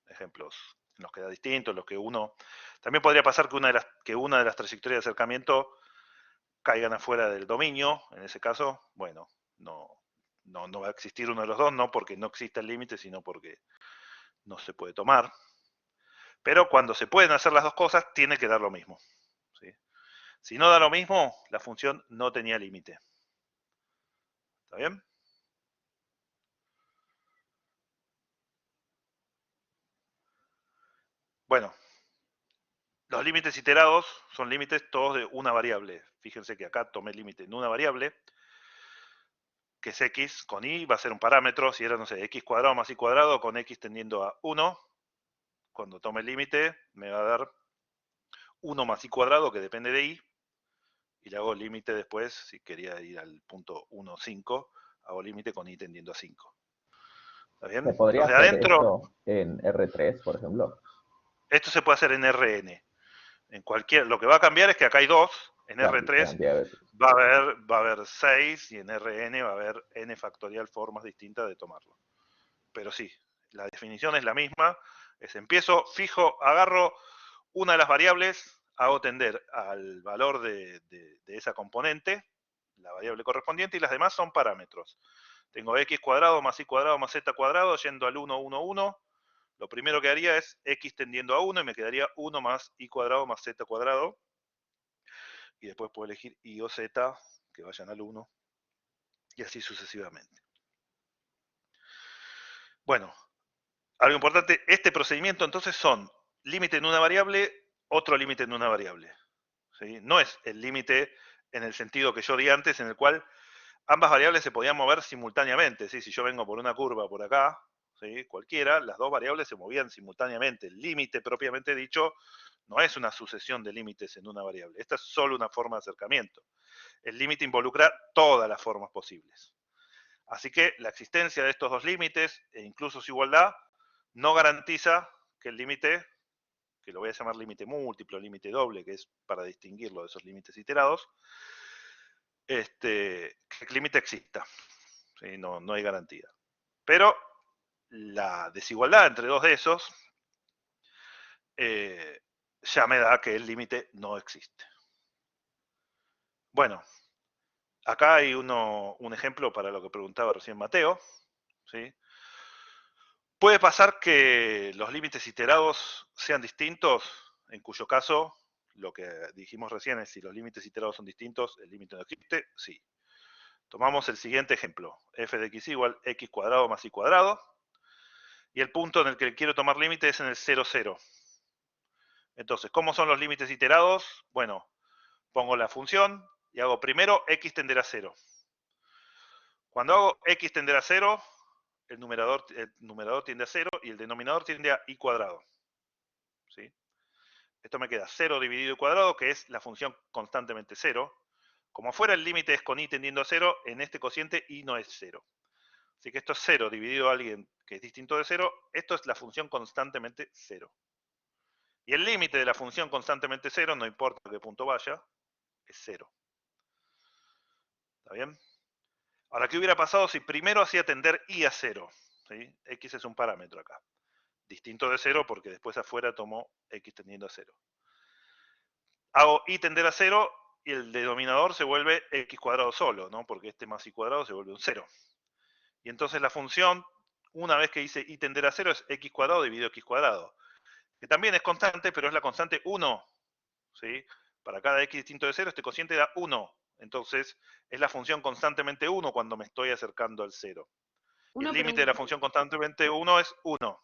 ejemplos en los que da distinto, en los que uno... También podría pasar que una de las trayectorias de acercamiento caigan afuera del dominio. En ese caso, bueno, no va a existir uno de los dos, no porque no exista el límite, sino porque no se puede tomar. Pero cuando se pueden hacer las dos cosas, tiene que dar lo mismo. ¿Sí? Si no da lo mismo, la función no tenía límite. ¿Está bien? Bueno, los límites iterados son límites todos de una variable. Fíjense que acá tomé límite en una variable, que es x con y, va a ser un parámetro. Si era, no sé, x cuadrado más y cuadrado con x tendiendo a 1, cuando tome el límite me va a dar 1 más y cuadrado, que depende de y, y le hago límite después, si quería ir al punto 1, 5, hago límite con y tendiendo a 5. ¿Está bien? ¿Se podría Los de hacer adentro, esto en R3, por ejemplo? esto se puede hacer en Rn. Lo que va a cambiar es que acá hay 2, en La R3 cantidad de veces. va a haber 6 y en Rn va a haber n factorial formas distintas de tomarlo. Pero sí, la definición es la misma. Empiezo, fijo, agarro una de las variables, hago tender al valor de esa componente, la variable correspondiente, y las demás son parámetros. Tengo x cuadrado más y cuadrado más z cuadrado yendo al 1, 1, 1. Lo primero que haría es x tendiendo a 1 y me quedaría 1 más y cuadrado más z cuadrado. Y después puedo elegir y o z que vayan al 1 y así sucesivamente. Bueno, algo importante, este procedimiento entonces son límite en una variable, otro límite en una variable. ¿Sí? No es el límite en el sentido que yo di antes, en el cual ambas variables se podían mover simultáneamente. ¿Sí? Si yo vengo por una curva por acá, ¿sí? Cualquiera, las dos variables se movían simultáneamente. El límite propiamente dicho no es una sucesión de límites en una variable. Esta es solo una forma de acercamiento. El límite involucra todas las formas posibles. Así que la existencia de estos dos límites, e incluso su igualdad, no garantiza que el límite, que lo voy a llamar límite múltiplo, límite doble, que es para distinguirlo de esos límites iterados, que el límite exista. ¿Sí? No hay garantía. Pero la desigualdad entre dos de esos ya me da que el límite no existe. Bueno, acá hay un ejemplo para lo que preguntaba recién Mateo, ¿sí? Puede pasar que los límites iterados sean distintos, en cuyo caso, lo que dijimos recién es si los límites iterados son distintos, el límite no existe, sí. Tomamos el siguiente ejemplo, f de x igual x cuadrado más y cuadrado, y el punto en el que quiero tomar límite es en el 0, 0. Entonces, ¿cómo son los límites iterados? Bueno, pongo la función y hago primero x tender a 0. Cuando hago x tender a 0, el numerador tiende a 0 y el denominador tiende a y cuadrado. ¿Sí? Esto me queda 0 dividido y cuadrado, que es la función constantemente 0. Como afuera el límite es con y tendiendo a 0, en este cociente y no es 0. Así que esto es 0 dividido a alguien que es distinto de 0. Esto es la función constantemente 0. Y el límite de la función constantemente 0, no importa a qué punto vaya, es 0. ¿Está bien? Ahora, ¿qué hubiera pasado si primero hacía tender y a 0? ¿Sí? X es un parámetro acá. Distinto de 0 porque después afuera tomó x tendiendo a 0. Hago y tender a 0 y el denominador se vuelve x cuadrado solo, ¿no? Porque este más y cuadrado se vuelve un 0. Y entonces la función, una vez que hice y tender a 0, es x cuadrado dividido x cuadrado. Que también es constante, pero es la constante 1. ¿Sí? Para cada x distinto de 0, este cociente da 1. Entonces, es la función constantemente 1 cuando me estoy acercando al 0. Y el Una límite de la pregunta, función constantemente 1 es 1.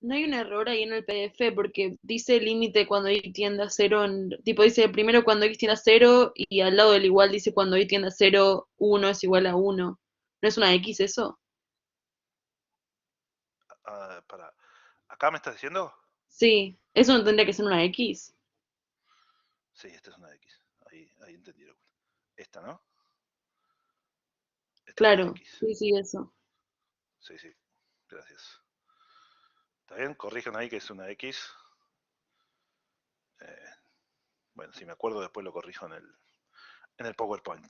no hay un error ahí en el PDF porque dice límite cuando y tiende a cero, tipo dice primero cuando x tiende a cero y al lado del igual dice cuando y tiende a cero, 1 es igual a 1. ¿No es una x eso? ¿Acá me estás diciendo? Sí, eso no tendría que ser una x. Sí, esta es una X. Ahí entendí. Esta, ¿no? Esta es una Claro, X. sí, sí, eso. Sí, sí. Gracias. ¿Está bien? Corrijan ahí que es una X. Bueno, si me acuerdo después lo corrijo en el PowerPoint.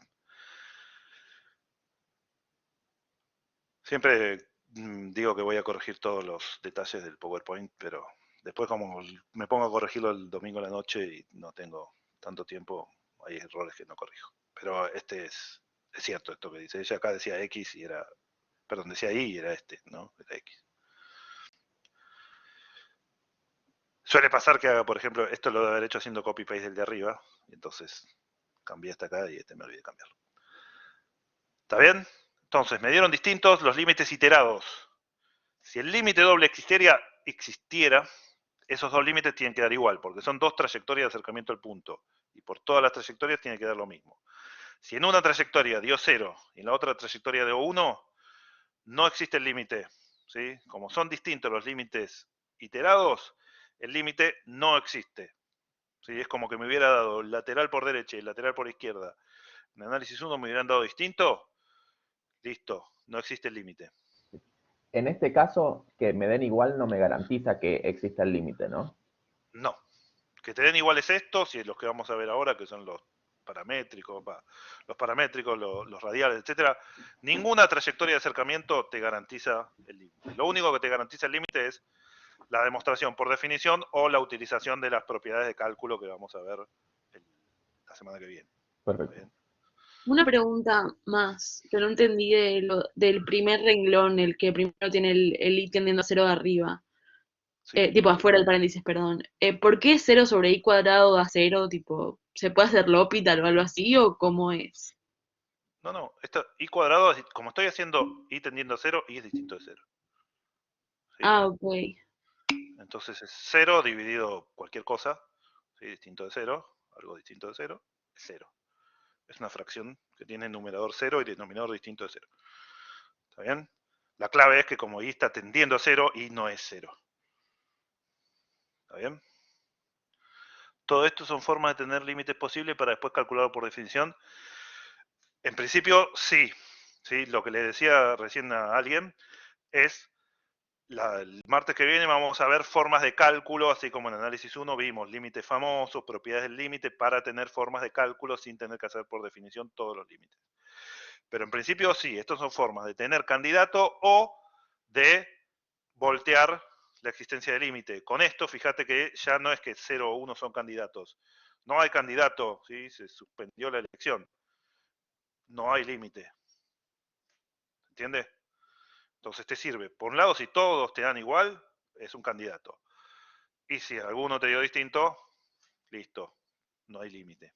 Siempre digo que voy a corregir todos los detalles del PowerPoint, pero después como me pongo a corregirlo el domingo a la noche y no tengo tanto tiempo, hay errores que no corrijo. Pero es cierto esto que dice. Ella acá decía X y era, perdón, decía Y y era ¿no? Era X. Suele pasar que haga, por ejemplo, esto lo de haber hecho haciendo copy-paste del de arriba, y entonces cambié hasta acá y me olvidé cambiarlo. ¿Está bien? Entonces, me dieron distintos los límites iterados. Si el límite doble existiera, esos dos límites tienen que dar igual, porque son dos trayectorias de acercamiento al punto, y por todas las trayectorias tiene que dar lo mismo. Si en una trayectoria dio 0 y en la otra trayectoria dio 1, no existe el límite. ¿Sí? Como son distintos los límites iterados, el límite no existe. ¿Sí? Es como que me hubiera dado el lateral por derecha y el lateral por izquierda. En análisis 1 me hubieran dado distinto. Listo, no existe el límite. En este caso, que me den igual no me garantiza que exista el límite, ¿no? No. Que te den iguales estos y los que vamos a ver ahora, que son los paramétricos, los radiales, etcétera. Ninguna trayectoria de acercamiento te garantiza el límite. Lo único que te garantiza el límite es la demostración por definición o la utilización de las propiedades de cálculo que vamos a ver la semana que viene. ¿Está Perfecto. bien? Una pregunta más, que no entendí del primer renglón, el que primero tiene el y tendiendo a cero de arriba. Sí. Tipo afuera del paréntesis, perdón. ¿Por qué 0 sobre i cuadrado da 0? Tipo, ¿se puede hacer L'Hopital o algo así o cómo es? No, esto y cuadrado, como estoy haciendo y tendiendo a 0, y es distinto de 0. ¿Sí? Ah, ok. Entonces es 0 dividido cualquier cosa, ¿sí? Distinto de 0, algo distinto de 0, es 0. Es una fracción que tiene numerador 0 y denominador distinto de 0. ¿Está bien? La clave es que como y está tendiendo a 0, y no es 0. ¿Está bien? Todo esto son formas de tener límites posibles para después calcularlo por definición. En principio, sí. ¿Sí? Lo que le decía recién a alguien es, el martes que viene vamos a ver formas de cálculo, así como en análisis 1 vimos límites famosos, propiedades del límite, para tener formas de cálculo sin tener que hacer por definición todos los límites. Pero en principio sí, estas son formas de tener candidato o de voltear la existencia del límite. Con esto, fíjate que ya no es que 0 o 1 son candidatos. No hay candidato, ¿sí? Se suspendió la elección. No hay límite. ¿Entiendes? Entonces te sirve. Por un lado, si todos te dan igual, es un candidato. Y si alguno te dio distinto, listo. No hay límite.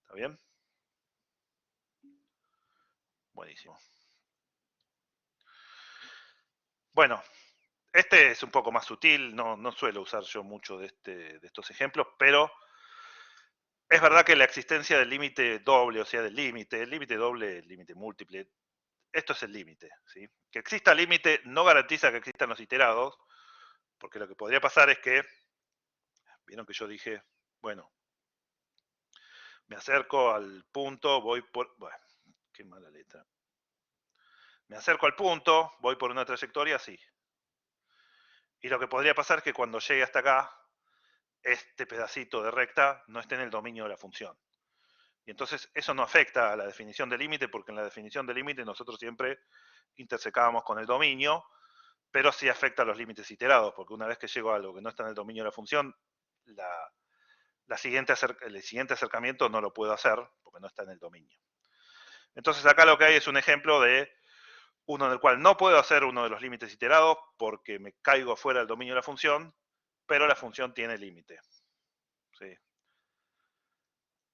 ¿Está bien? Buenísimo. Bueno, este es un poco más sutil, no suelo usar yo mucho de estos ejemplos, pero es verdad que la existencia del límite doble, o sea, el límite doble, el límite múltiple, esto es el límite, ¿sí? Que exista límite no garantiza que existan los iterados, porque lo que podría pasar es que, vieron que yo dije, bueno, me acerco al punto, voy por, bueno, qué mala letra. Me acerco al punto, voy por una trayectoria así. Y lo que podría pasar es que cuando llegue hasta acá, este pedacito de recta no esté en el dominio de la función. Y entonces eso no afecta a la definición del límite, porque en la definición del límite nosotros siempre intersecábamos con el dominio, pero sí afecta a los límites iterados, porque una vez que llego a algo que no está en el dominio de la función, el siguiente acercamiento no lo puedo hacer, porque no está en el dominio. Entonces acá lo que hay es un ejemplo de uno en el cual no puedo hacer uno de los límites iterados, porque me caigo fuera del dominio de la función, pero la función tiene límite. ¿Sí?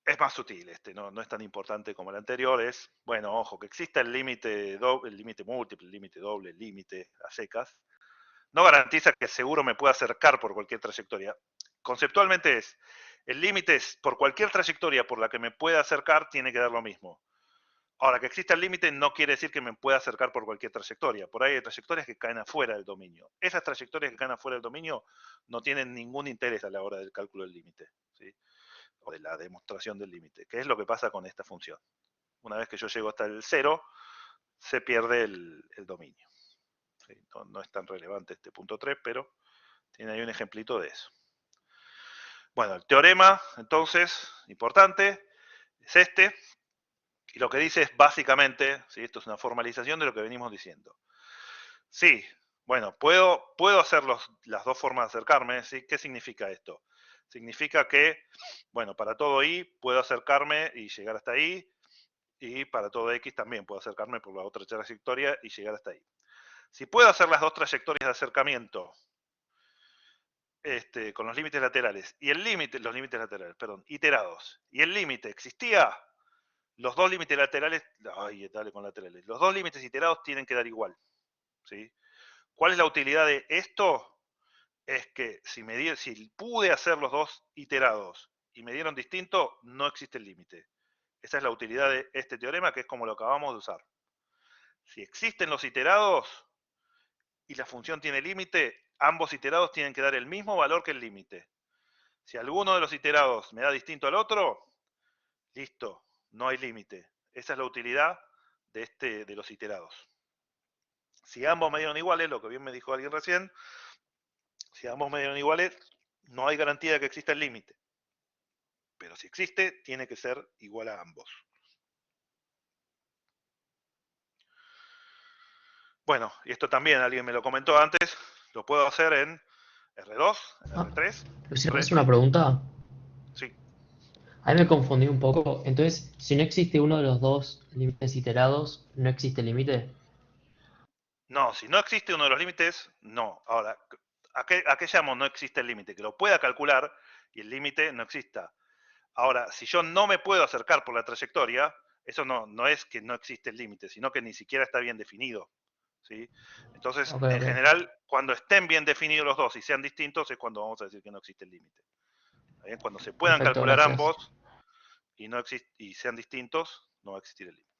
Es más sutil no es tan importante como el anterior, es, bueno, ojo, que exista el límite múltiple, el límite doble, el límite a secas, no garantiza que seguro me pueda acercar por cualquier trayectoria. Conceptualmente es, el límite es, por cualquier trayectoria por la que me pueda acercar, tiene que dar lo mismo. Ahora, que exista el límite no quiere decir que me pueda acercar por cualquier trayectoria. Por ahí hay trayectorias que caen afuera del dominio. Esas trayectorias que caen afuera del dominio no tienen ningún interés a la hora del cálculo del límite, ¿sí? O de la demostración del límite, que es lo que pasa con esta función. Una vez que yo llego hasta el 0, se pierde el dominio. ¿Sí? No es tan relevante este punto 3, pero tiene ahí un ejemplito de eso. Bueno, el teorema, entonces, importante, es este. Y lo que dice es básicamente, ¿sí? Esto es una formalización de lo que venimos diciendo. Sí, bueno, puedo hacer las dos formas de acercarme, ¿sí? ¿Qué significa esto? Significa que, bueno, para todo y puedo acercarme y llegar hasta ahí, y para todo x también puedo acercarme por la otra trayectoria y llegar hasta ahí. Si puedo hacer las dos trayectorias de acercamiento con los límites laterales y los límites laterales, perdón, iterados, y el límite existía, los dos límites laterales, ay, dale con laterales, los dos límites iterados tienen que dar igual, ¿sí? ¿Cuál es la utilidad de esto? Es que si pude hacer los dos iterados y me dieron distinto, no existe el límite. Esa es la utilidad de este teorema, que es como lo acabamos de usar. Si existen los iterados y la función tiene límite, ambos iterados tienen que dar el mismo valor que el límite. Si alguno de los iterados me da distinto al otro, listo, no hay límite. Esa es la utilidad de los iterados. Si ambos me dieron iguales, lo que bien me dijo alguien recién, si ambos me dieron iguales, no hay garantía de que exista el límite. Pero si existe, tiene que ser igual a ambos. Bueno, y esto también alguien me lo comentó antes, lo puedo hacer en R2, en R3. Luciano, ¿es una pregunta? Sí. Ahí me confundí un poco. Entonces, si no existe uno de los dos límites iterados, ¿no existe límite? No, si no existe uno de los límites, no. Ahora, ¿a qué llamo no existe el límite? Que lo pueda calcular y el límite no exista. Ahora, si yo no me puedo acercar por la trayectoria, eso no es que no existe el límite, sino que ni siquiera está bien definido. ¿Sí? Entonces, Ok, en ok. general, cuando estén bien definidos los dos y sean distintos, es cuando vamos a decir que no existe el límite. Cuando se puedan Perfecto, calcular gracias. ambos y sean distintos, no va a existir el límite.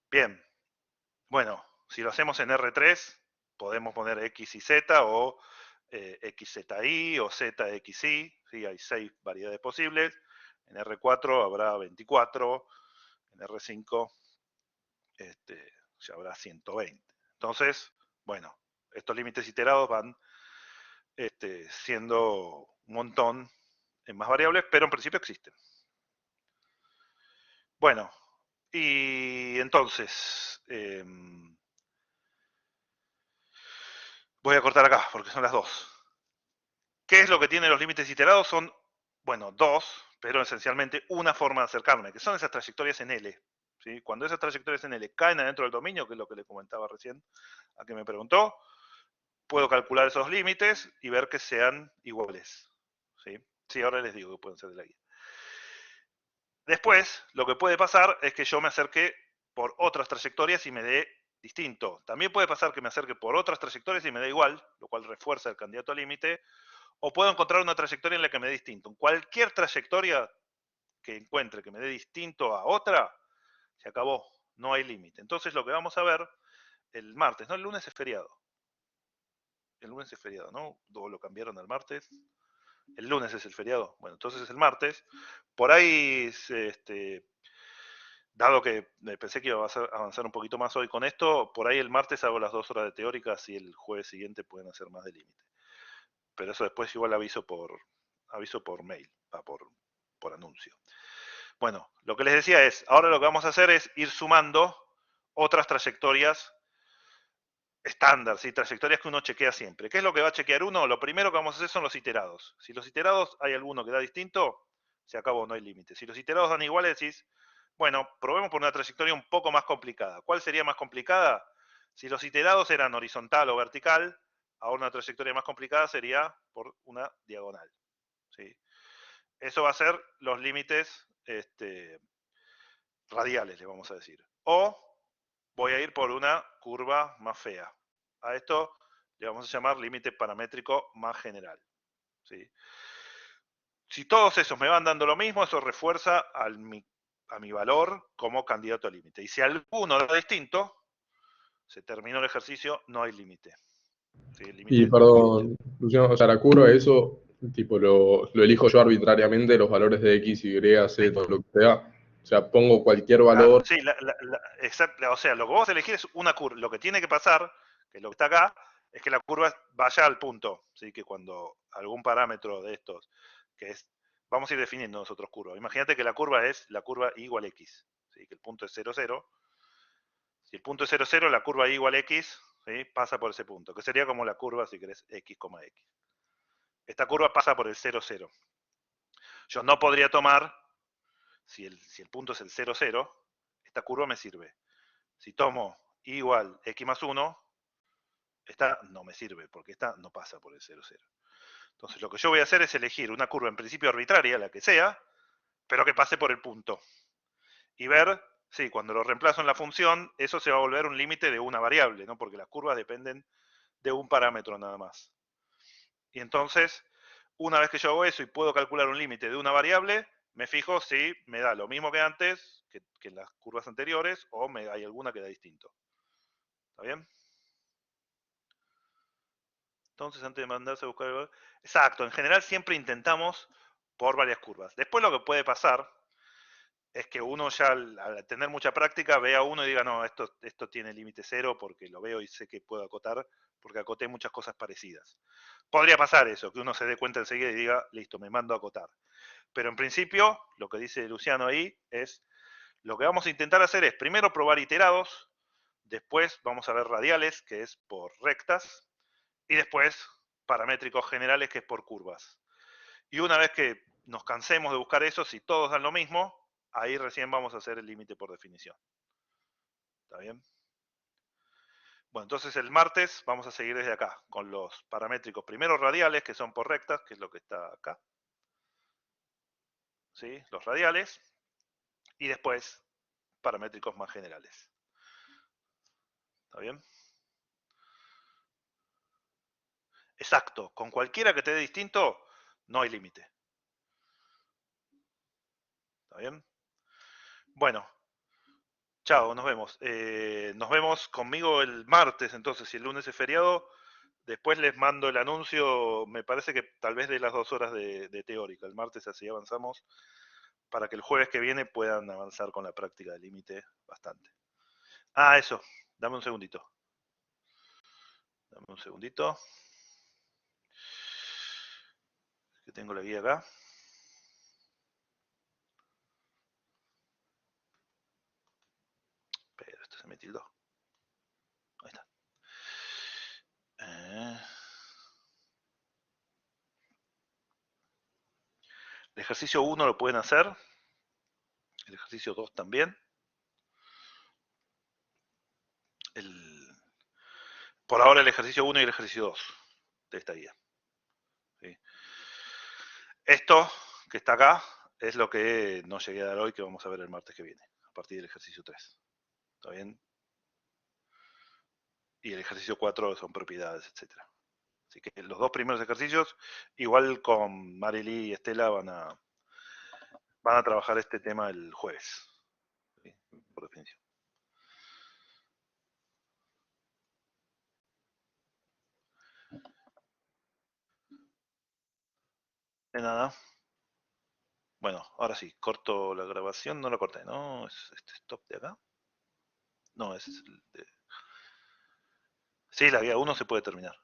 Bien. Bueno, si lo hacemos en R3, podemos poner X y Z o XZI o ZXI, ¿sí? Hay 6 variedades posibles. En R4 habrá 24, en R5 ya habrá 120. Entonces, bueno, estos límites iterados van siendo un montón en más variables, pero en principio existen. Bueno, y entonces, voy a cortar acá porque son las 2. ¿Qué es lo que tienen los límites iterados? Son, bueno, 2, pero esencialmente una forma de acercarme, que son esas trayectorias en L. ¿Sí? Cuando esas trayectorias en L caen adentro del dominio, que es lo que le comentaba recién a que me preguntó, puedo calcular esos límites y ver que sean iguales. ¿Sí? Sí, ahora les digo que pueden ser de la guía. Después, lo que puede pasar es que yo me acerque por otras trayectorias y me dé distinto. También puede pasar que me acerque por otras trayectorias y me dé igual, lo cual refuerza el candidato al límite, o puedo encontrar una trayectoria en la que me dé distinto. En cualquier trayectoria que encuentre que me dé distinto a otra, se acabó, no hay límite. Entonces lo que vamos a ver el martes, ¿no? El lunes es feriado. El lunes es feriado, ¿no? ¿O lo cambiaron al martes? El lunes es el feriado. Bueno, entonces es el martes. Por ahí, dado que pensé que iba a avanzar un poquito más hoy con esto, por ahí el martes hago las 2 horas de teóricas y el jueves siguiente pueden hacer más de límite. Pero eso después igual aviso por mail, por anuncio. Bueno, lo que les decía es, ahora lo que vamos a hacer es ir sumando otras trayectorias estándar, ¿sí? Trayectorias que uno chequea siempre. ¿Qué es lo que va a chequear uno? Lo primero que vamos a hacer son los iterados. Si los iterados hay alguno que da distinto, se acabó, no hay límite. Si los iterados dan iguales, decís, bueno, probemos por una trayectoria un poco más complicada. ¿Cuál sería más complicada? Si los iterados eran horizontal o vertical, ahora una trayectoria más complicada sería por una diagonal. ¿Sí? Eso va a ser los límites radiales, le vamos a decir. O voy a ir por una curva más fea. A esto le vamos a llamar límite paramétrico más general. ¿Sí? Si todos esos me van dando lo mismo, eso refuerza a mi valor como candidato al límite. Y si alguno da distinto, se terminó el ejercicio, no hay límite. ¿Sí? El límite Y es no hay límite. perdón, Luciano, o sea, la curva, eso, tipo, lo elijo yo arbitrariamente, los valores de X, Y, Z, todo lo que sea. O sea, pongo cualquier Claro, valor. sí, o sea, lo que vos elegís es una curva. Lo que tiene que pasar, que es lo que está acá, es que la curva vaya al punto. ¿Sí? Que cuando algún parámetro de estos, que es, vamos a ir definiendo nosotros curva. Imagínate que la curva es la curva y igual x. ¿Sí? Que el punto es 0, 0. Si el punto es 0, 0, la curva y igual x, ¿sí? Pasa por ese punto, que sería como la curva, si querés, x, x. Esta curva pasa por el 0, 0. Yo no podría tomar, si el punto es el 0, 0, esta curva me sirve. Si tomo y igual x más 1, esta no me sirve, porque esta no pasa por el 0, 0. Entonces lo que yo voy a hacer es elegir una curva en principio arbitraria, la que sea, pero que pase por el punto. Y ver, sí, cuando lo reemplazo en la función, eso se va a volver un límite de una variable, ¿no? Porque las curvas dependen de un parámetro nada más. Y entonces, una vez que yo hago eso y puedo calcular un límite de una variable, me fijo si me da lo mismo que antes, que en las curvas anteriores, o hay alguna que da distinto. ¿Está bien? Entonces, antes de mandarse a buscar el valor. Exacto, en general siempre intentamos por varias curvas. Después lo que puede pasar es que uno ya al tener mucha práctica vea uno y diga, no, esto tiene límite cero porque lo veo y sé que puedo acotar, porque acoté muchas cosas parecidas. Podría pasar eso, que uno se dé cuenta enseguida y diga, listo, me mando a acotar. Pero en principio, lo que dice Luciano ahí es, lo que vamos a intentar hacer es primero probar iterados, después vamos a ver radiales, que es por rectas, y después paramétricos generales, que es por curvas. Y una vez que nos cansemos de buscar eso, si todos dan lo mismo, ahí recién vamos a hacer el límite por definición. ¿Está bien? Bueno, entonces el martes vamos a seguir desde acá, con los paramétricos primero radiales, que son por rectas, que es lo que está acá. ¿Sí? Los radiales. Y después paramétricos más generales. ¿Está bien? Exacto. Con cualquiera que te dé distinto, no hay límite. ¿Está bien? Bueno, Chao, nos vemos. Nos vemos conmigo el martes, entonces, si el lunes es feriado, después les mando el anuncio, me parece que tal vez de las 2 horas de teórica. El martes así avanzamos, para que el jueves que viene puedan avanzar con la práctica de límite bastante. Ah, eso, dame un segundito. Dame un segundito. Que tengo la guía acá. Pero esto se me tildó. Ahí está. El ejercicio 1 lo pueden hacer. El ejercicio 2 también. Por ahora el ejercicio 1 y el ejercicio 2 de esta guía. ¿Sí? Esto que está acá es lo que no llegué a dar hoy, que vamos a ver el martes que viene, a partir del ejercicio 3. ¿Está bien? Y el ejercicio 4 son propiedades, etc. Así que los 2 primeros ejercicios, igual con Marily y Estela, van a trabajar este tema el jueves. ¿Sí? Por definición. De nada. Bueno, ahora sí, corto la grabación, no la corté, ¿no? ¿Es este stop de acá? No, ese es el de... Sí, la guía 1 se puede terminar.